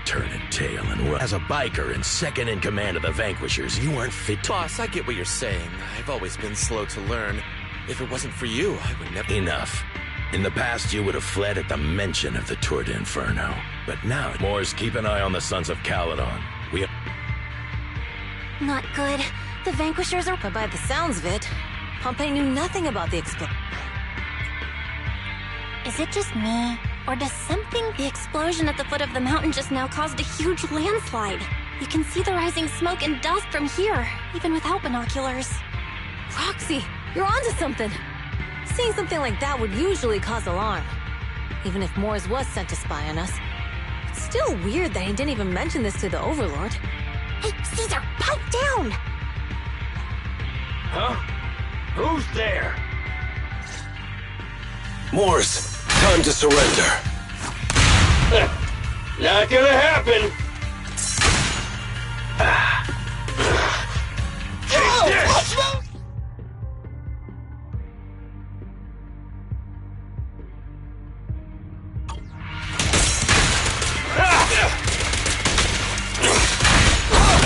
Turning tail and run. As a biker and second in command of the Vanquishers, you weren't fit to— Boss, I get what you're saying. I've always been slow to learn. If it wasn't for you, I would never— Enough. In the past, you would have fled at the mention of the Tour d'Inferno. But now, Mors, keep an eye on the Sons of Caledon. We have— Not good. The Vanquishers are— But by the sounds of it, Pompey knew nothing about the explosion. Is it just me? Or does something— The explosion at the foot of the mountain just now caused a huge landslide. You can see the rising smoke and dust from here, even without binoculars. Roxy, you're onto something. Seeing something like that would usually cause alarm. Even if Mors was sent to spy on us. It's still weird that he didn't even mention this to the Overlord. Hey, Caesar, pipe down! Huh? Who's there? Mors, time to surrender. Not gonna happen! Take this!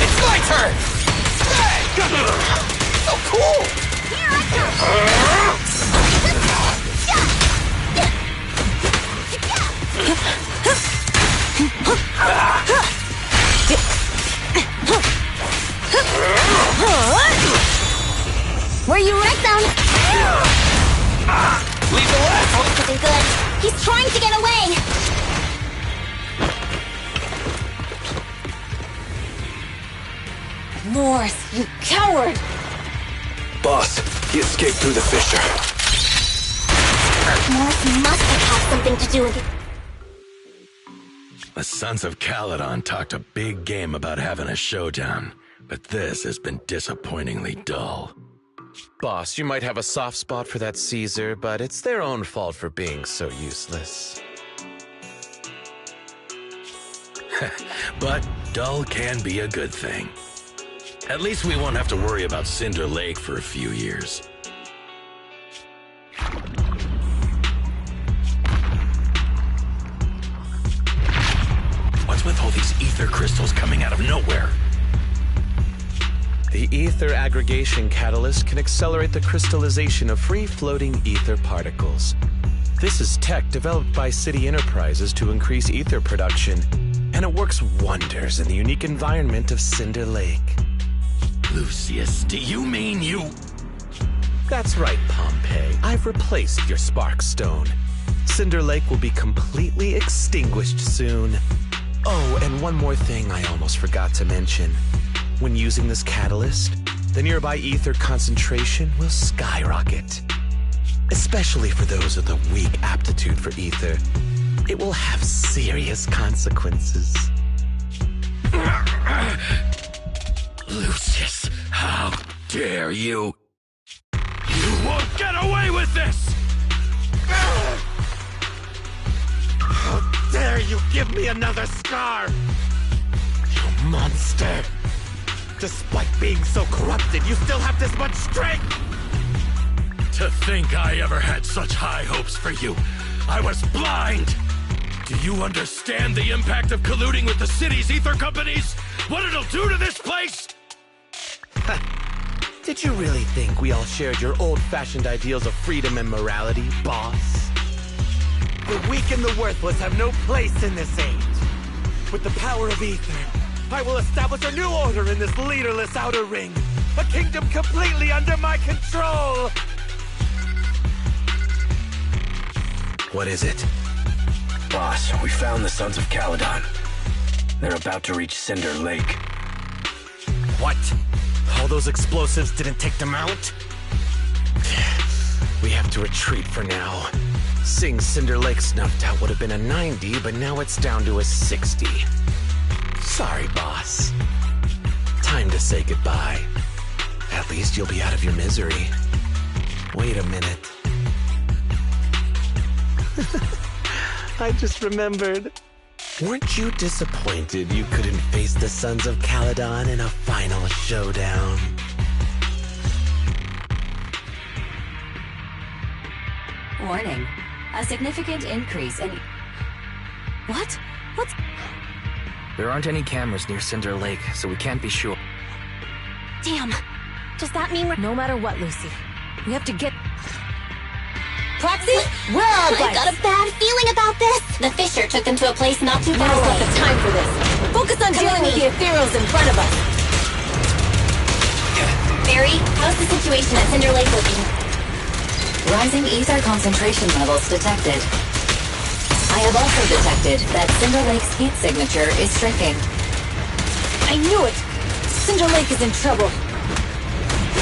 It's my turn! So cool! Here I come! Where you right down? Leave the left! Oh, this isn't good. He's trying to get away! Mors, you coward! Boss, he escaped through the fissure. Mors must have had something to do with it. The Sons of Caledon talked a big game about having a showdown, but this has been disappointingly dull. Boss, you might have a soft spot for that Caesar, but it's their own fault for being so useless. But dull can be a good thing. At least we won't have to worry about Cinder Lake for a few years. What's with all these ether crystals coming out of nowhere? The ether aggregation catalyst can accelerate the crystallization of free-floating ether particles. This is tech developed by City Enterprises to increase ether production, and it works wonders in the unique environment of Cinder Lake. Lucius, do you mean you— That's right, Pompey. I've replaced your Spark Stone. Cinder Lake will be completely extinguished soon. Oh, and one more thing I almost forgot to mention. When using this catalyst, the nearby ether concentration will skyrocket. Especially for those with a weak aptitude for ether, it will have serious consequences. Lucius, how dare you? You won't get away with this! How dare you give me another scar! You monster! Despite being so corrupted, you still have this much strength! To think I ever had such high hopes for you. I was blind! Do you understand the impact of colluding with the city's ether companies? What it'll do to this place? Did you really think we all shared your old-fashioned ideals of freedom and morality, boss? The weak and the worthless have no place in this age. With the power of ether, I will establish a new order in this leaderless outer ring. A kingdom completely under my control! What is it? Boss, we found the Sons of Caledon. They're about to reach Cinder Lake. What? All those explosives didn't take them out? We have to retreat for now. Seeing Cinder Lake snuffed out would have been a 90, but now it's down to a 60. Sorry, boss. Time to say goodbye. At least you'll be out of your misery. Wait a minute. I just remembered. Weren't you disappointed you couldn't face the Sons of Caledon in a final showdown? Warning. A significant increase in... What? What's... There aren't any cameras near Cinder Lake, so we can't be sure. Damn. Does that mean we're... No matter what, Lucy, we have to get... Proxy, where are I got a bad feeling about this. The Fisher took them to a place not too far Now's away. not the time for this. Focus on dealing with the ethereals in front of us. Barry, how's the situation at Cinder Lake looking? Rising ether concentration levels detected. I have also detected that Cinder Lake's heat signature is shrinking. I knew it! Cinder Lake is in trouble.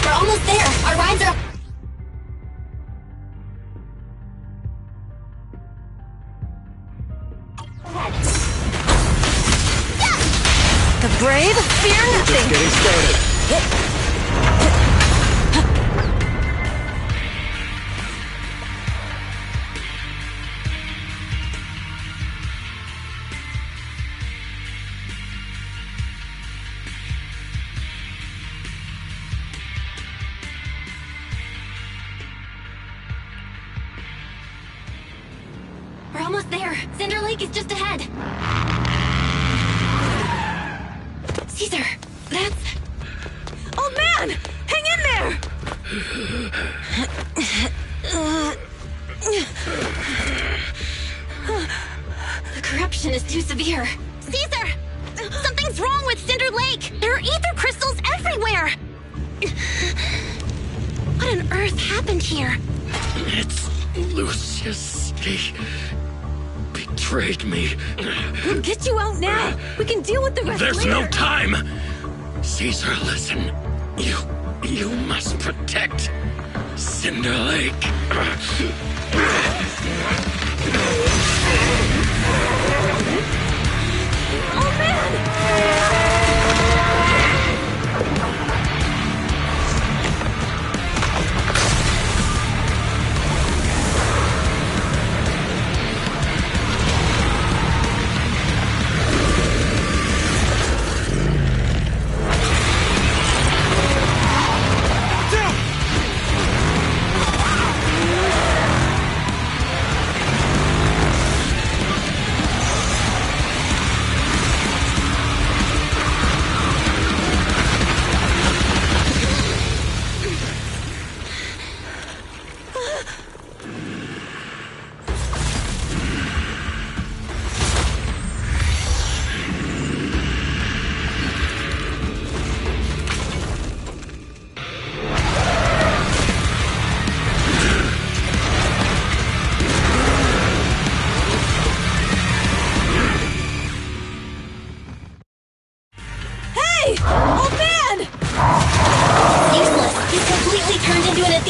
We're almost there. Our rides are... The brave fear nothing! Just getting started. We're almost there. Cinder Lake is just ahead. Caesar, that's... Oh man! Hang in there! The corruption is too severe. Caesar! Something's wrong with Cinder Lake! There are ether crystals everywhere! What on earth happened here? It's Lucius. He betrayed me. We'll get you out now! We can deal with the rest There's later! no time! Caesar, listen. You must protect Cinder Lake. Oh man!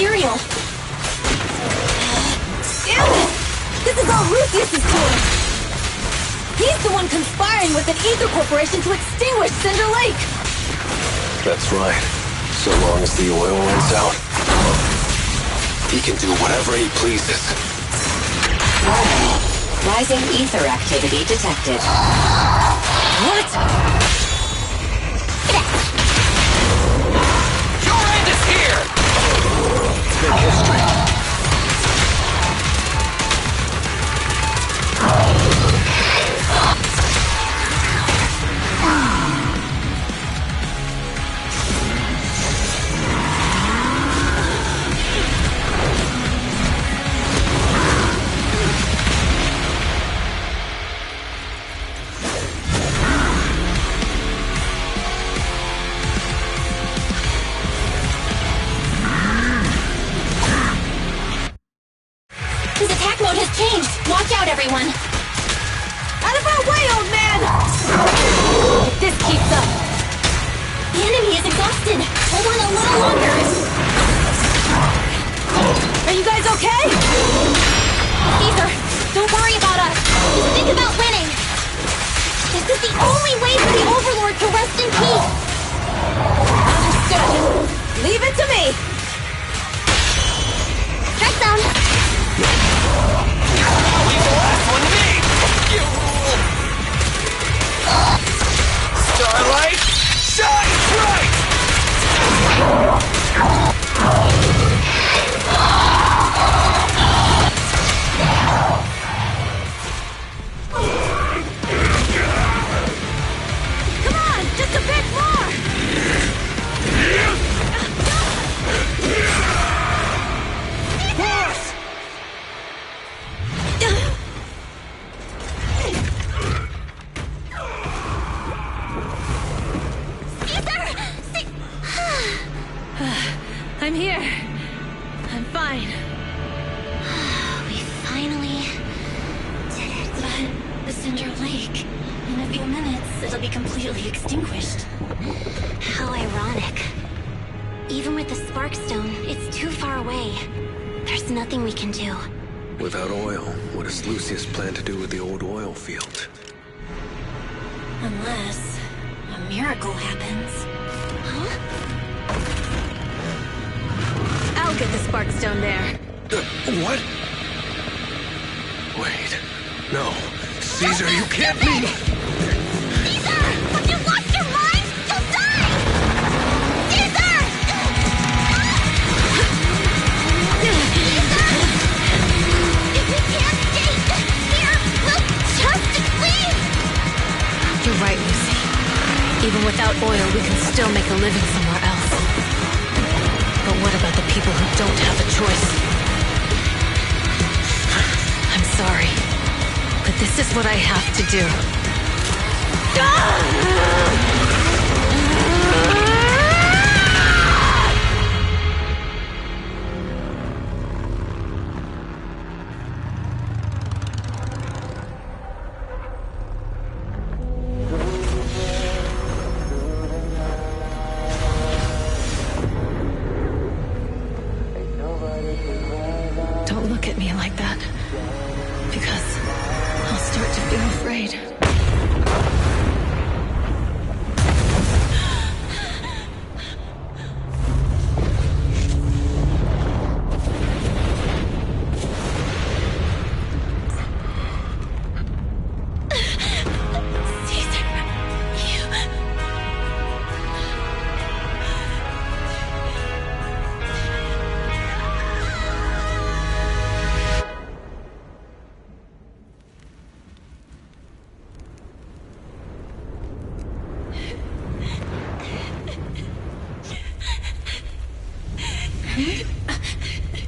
ethereal. Damn it! This is all Lucius is doing! He's the one conspiring with an ether corporation to extinguish Cinder Lake! That's right. So long as the oil runs out, he can do whatever he pleases. Warning. Rising ether activity detected. What? Your end is here! Make history. everyone! Out of our way, old man! If this keeps up... The enemy is exhausted! Hold on a little longer! Are you guys okay? Caesar, don't worry about us! Just think about winning! This is the only way for the Overlord to rest in peace! Understood. Leave it to me! Strike zone! Leave the last one to me! Starlight, shine bright! Come on, just a bit more! Boss! I'm here. I'm fine. We finally did it. But the Cinder Lake, in a few minutes, it'll be completely extinguished. How ironic. Even with the Sparkstone, it's too far away. There's nothing we can do. Without oil, what does Lucius plan to do with the old oil field? Unless a miracle happens. Huh? I'll get the Sparkstone there. What? Wait. No. Caesar, you can't be... Caesar! Have you lost your mind? You'll die! Caesar! Caesar! If we can't stay here, we'll just leave! You're right, Lucy. Even without oil, we can still make a living somewhere else. But what about the people who don't have a choice? I'm sorry, but this is what I have to do. Don't look at me like that, because I'll start to feel afraid.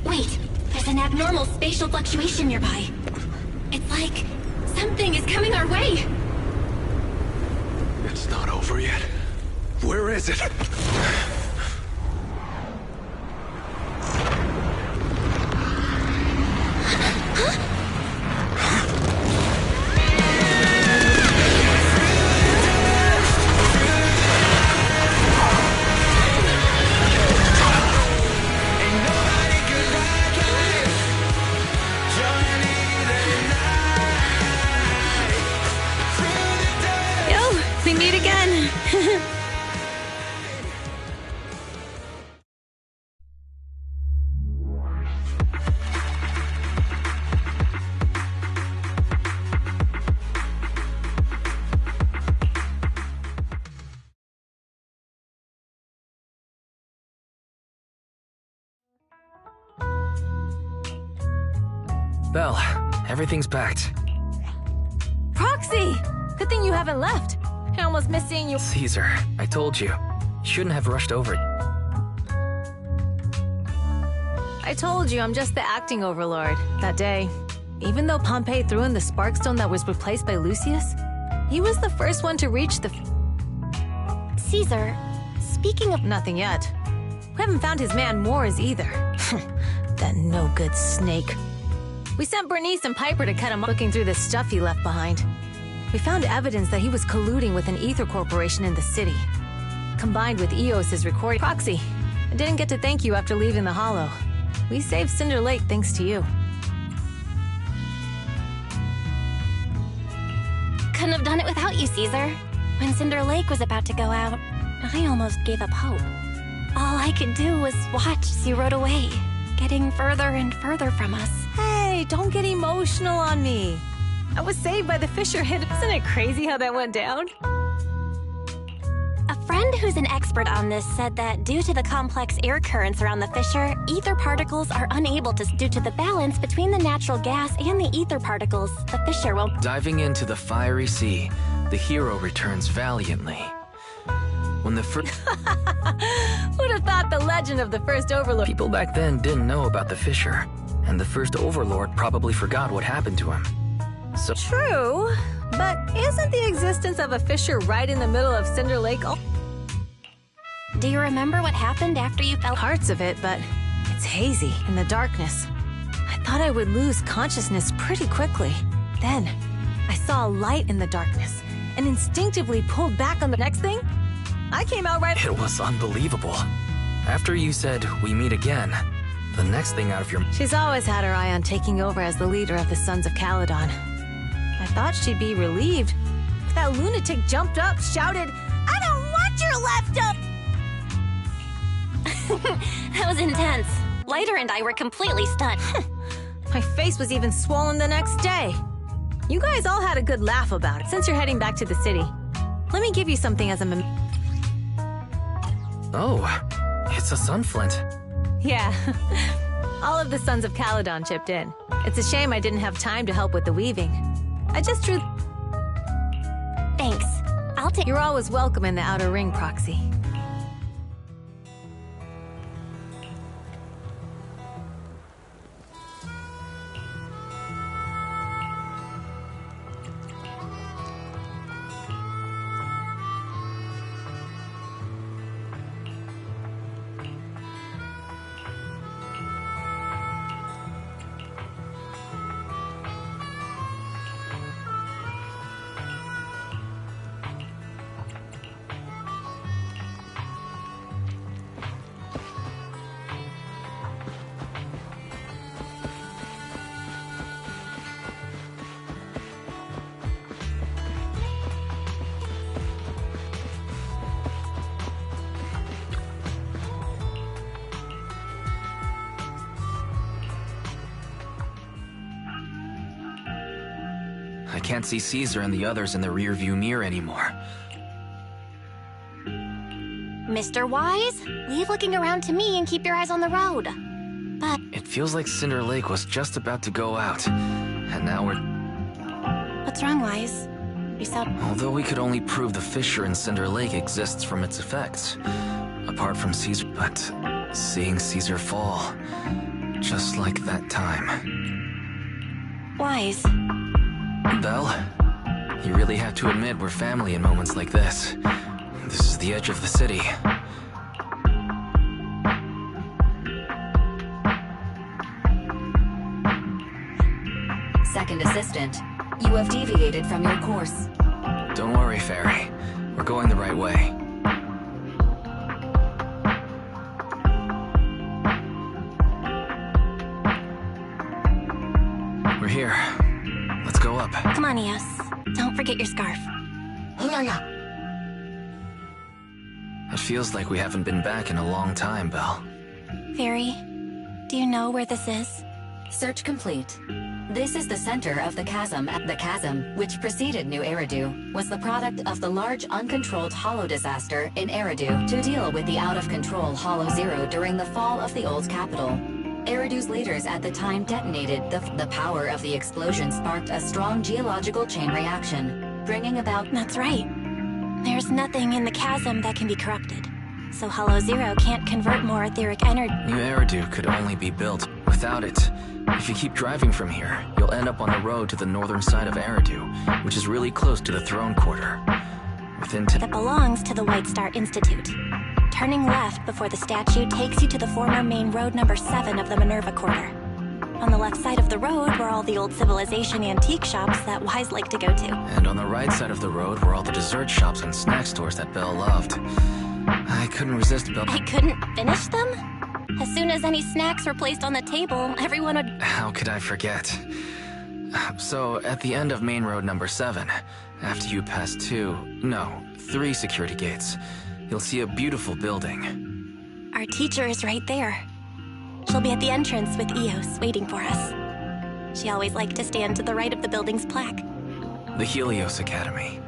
Wait, there's an abnormal spatial fluctuation nearby. It's like something is coming our way. It's not over yet. Where is it? We meet again. Belle, everything's packed. Proxy! Good thing you haven't left. I almost missed seeing you. Caesar, I told you. You shouldn't have rushed over. I told you I'm just the acting overlord. That day, even though Pompey threw in the Sparkstone that was replaced by Lucius, he was the first one to reach the... Caesar, speaking of... Nothing yet. We haven't found his man Mors either. That no-good snake. We sent Bernice and Piper to cut him off looking through the stuff he left behind. We found evidence that he was colluding with an ether corporation in the city. Combined with EOS's recording. Proxy, I didn't get to thank you after leaving the Hollow. We saved Cinder Lake thanks to you. Couldn't have done it without you, Caesar. When Cinder Lake was about to go out, I almost gave up hope. All I could do was watch as you rode away, getting further and further from us. Hey, don't get emotional on me. I was saved by the Fisher hit. Isn't it crazy how that went down? A friend who's an expert on this said that due to the complex air currents around the fissure, ether particles are unable to... Due to the balance between the natural gas and the ether particles, the fissure won't... Diving into the fiery sea, the hero returns valiantly. When the first... Who'd have thought the legend of the first Overlord... People back then didn't know about the fissure, and the first Overlord probably forgot what happened to him. So... True, but isn't the existence of a fissure right in the middle of Cinder Lake... Do you remember what happened after you fell? Parts of it, but it's hazy in the darkness. I thought I would lose consciousness pretty quickly. Then, I saw a light in the darkness, and instinctively pulled back on the next thing. I came out right... It was unbelievable. After you said, we meet again, the next thing out of your... She's always had her eye on taking over as the leader of the Sons of Caledon. I thought she'd be relieved, but that lunatic jumped up, shouted, "I don't want your left up!" That was intense. Lighter and I were completely stunned. My face was even swollen the next day. You guys all had a good laugh about it. Since you're heading back to the city, let me give you something as a Oh, it's a sunflint. Yeah. All of the Sons of Caledon chipped in. It's a shame I didn't have time to help with the weaving. I just drew... Thanks. I'll take... You're always welcome in the Outer Ring, Proxy. I can't see Caesar and the others in the rearview mirror anymore. Mr. Wise, leave looking around to me and keep your eyes on the road. But... It feels like Cinder Lake was just about to go out, and now we're... What's wrong, Wise? You sound... Although we could only prove the fissure in Cinder Lake exists from its effects, apart from Caesar... But seeing Caesar fall, just like that time... Wise... Belle, you really have to admit we're family in moments like this. This is the edge of the city. Second assistant, you have deviated from your course. Don't worry, Fairy. We're going the right way. We're here. Let's go up. Come on, Eos. Don't forget your scarf. It feels like we haven't been back in a long time, Belle. Fairy, do you know where this is? Search complete. This is the center of the chasm. The chasm, which preceded New Eridu, was the product of the large uncontrolled Hollow disaster in Eridu to deal with the out-of-control Hollow Zero during the fall of the old capital. Eridu's leaders at the time detonated. The power of the explosion sparked a strong geological chain reaction, bringing about... That's right. There's nothing in the chasm that can be corrupted, so Hollow Zero can't convert more etheric energy. New Eridu could only be built. Without it, if you keep driving from here, you'll end up on the road to the northern side of Eridu, which is really close to the throne quarter. That belongs to the White Star Institute. Turning left before the statue takes you to the former main road number 7 of the Minerva Quarter. On the left side of the road were all the old civilization antique shops that Wise liked to go to. And on the right side of the road were all the dessert shops and snack stores that Belle loved. I couldn't resist Belle. I couldn't finish them? As soon as any snacks were placed on the table, everyone would... How could I forget? So, at the end of Main Road number 7, after you pass 3 security gates, you'll see a beautiful building. Our teacher is right there. She'll be at the entrance with Eos, waiting for us. She always liked to stand to the right of the building's plaque. The Helios Academy.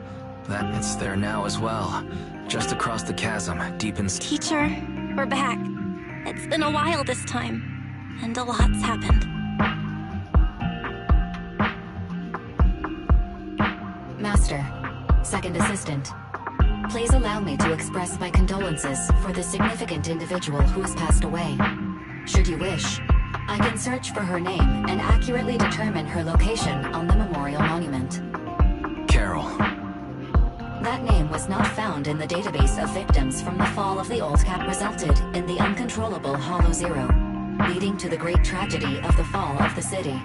It's there now as well. Just across the chasm, deep in... Teacher, we're back. It's been a while this time, and a lot's happened. Master, second assistant, please allow me to express my condolences for the significant individual who has passed away. Should you wish, I can search for her name and accurately determine her location on the memorial monument. Carol. That name was not found in the database of victims from the fall of the old cap, resulted in the uncontrollable Hollow Zero, leading to the great tragedy of the fall of the city.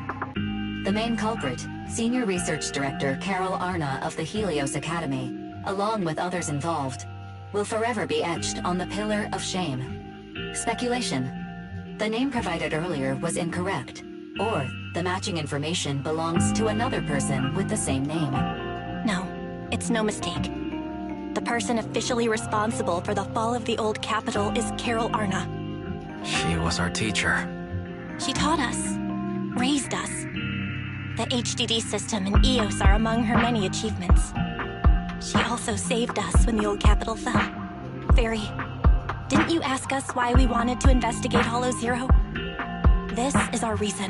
The main culprit, Senior Research Director Carol Arna of the Helios Academy, along with others involved, will forever be etched on the Pillar of Shame. Speculation. The name provided earlier was incorrect, or the matching information belongs to another person with the same name. No, it's no mistake. The person officially responsible for the fall of the old capital is Carol Arna. She was our teacher. She taught us, raised us. The HDD system and Eos are among her many achievements. She also saved us when the old capital fell. Fairy, didn't you ask us why we wanted to investigate Hollow Zero? This is our reason.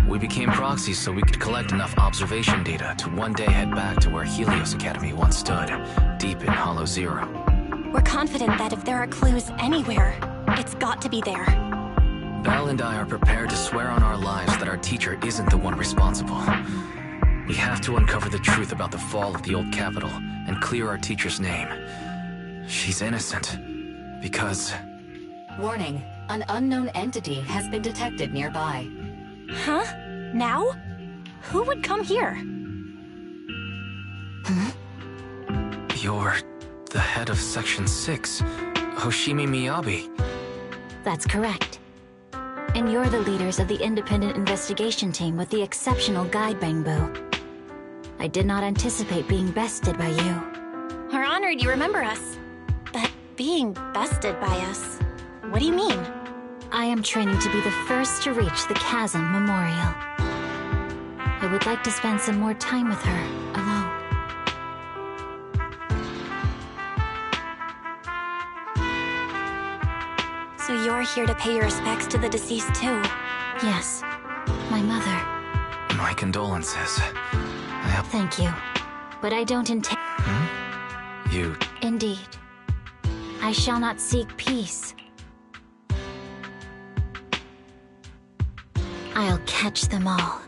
We became proxies so we could collect enough observation data to one day head back to where Helios Academy once stood, deep in Hollow Zero. We're confident that if there are clues anywhere, it's got to be there. Val and I are prepared to swear on our lives that our teacher isn't the one responsible. We have to uncover the truth about the fall of the old capital and clear our teacher's name. She's innocent. Because... Warning, an unknown entity has been detected nearby. Huh? Now? Who would come here? You're the head of Section 6, Hoshimi Miyabi. That's correct. And you're the leaders of the independent investigation team with the exceptional guide Bangbo. I did not anticipate being bested by you. We're honored you remember us. But being bested by us, what do you mean? I am training to be the first to reach the Chasm Memorial. I would like to spend some more time with her, alone. So you're here to pay your respects to the deceased too? Yes, my mother. My condolences. Thank you. But I don't intend... You... Indeed. I shall not seek peace. I'll catch them all.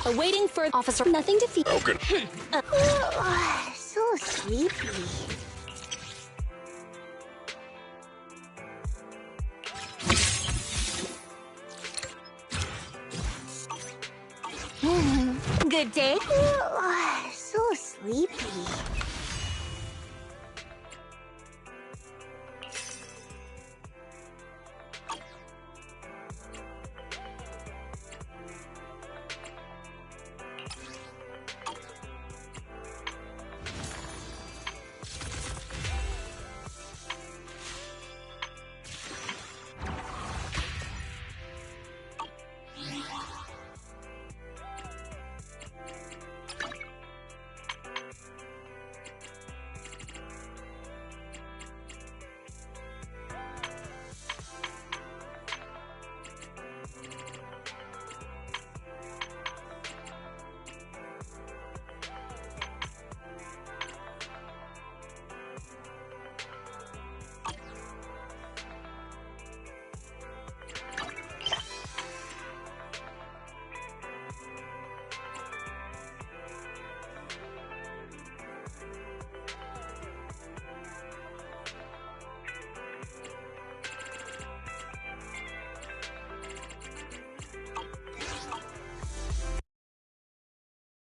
Awaiting for officer. Nothing to fear. Okay. So sleepy. Good day. So sleepy.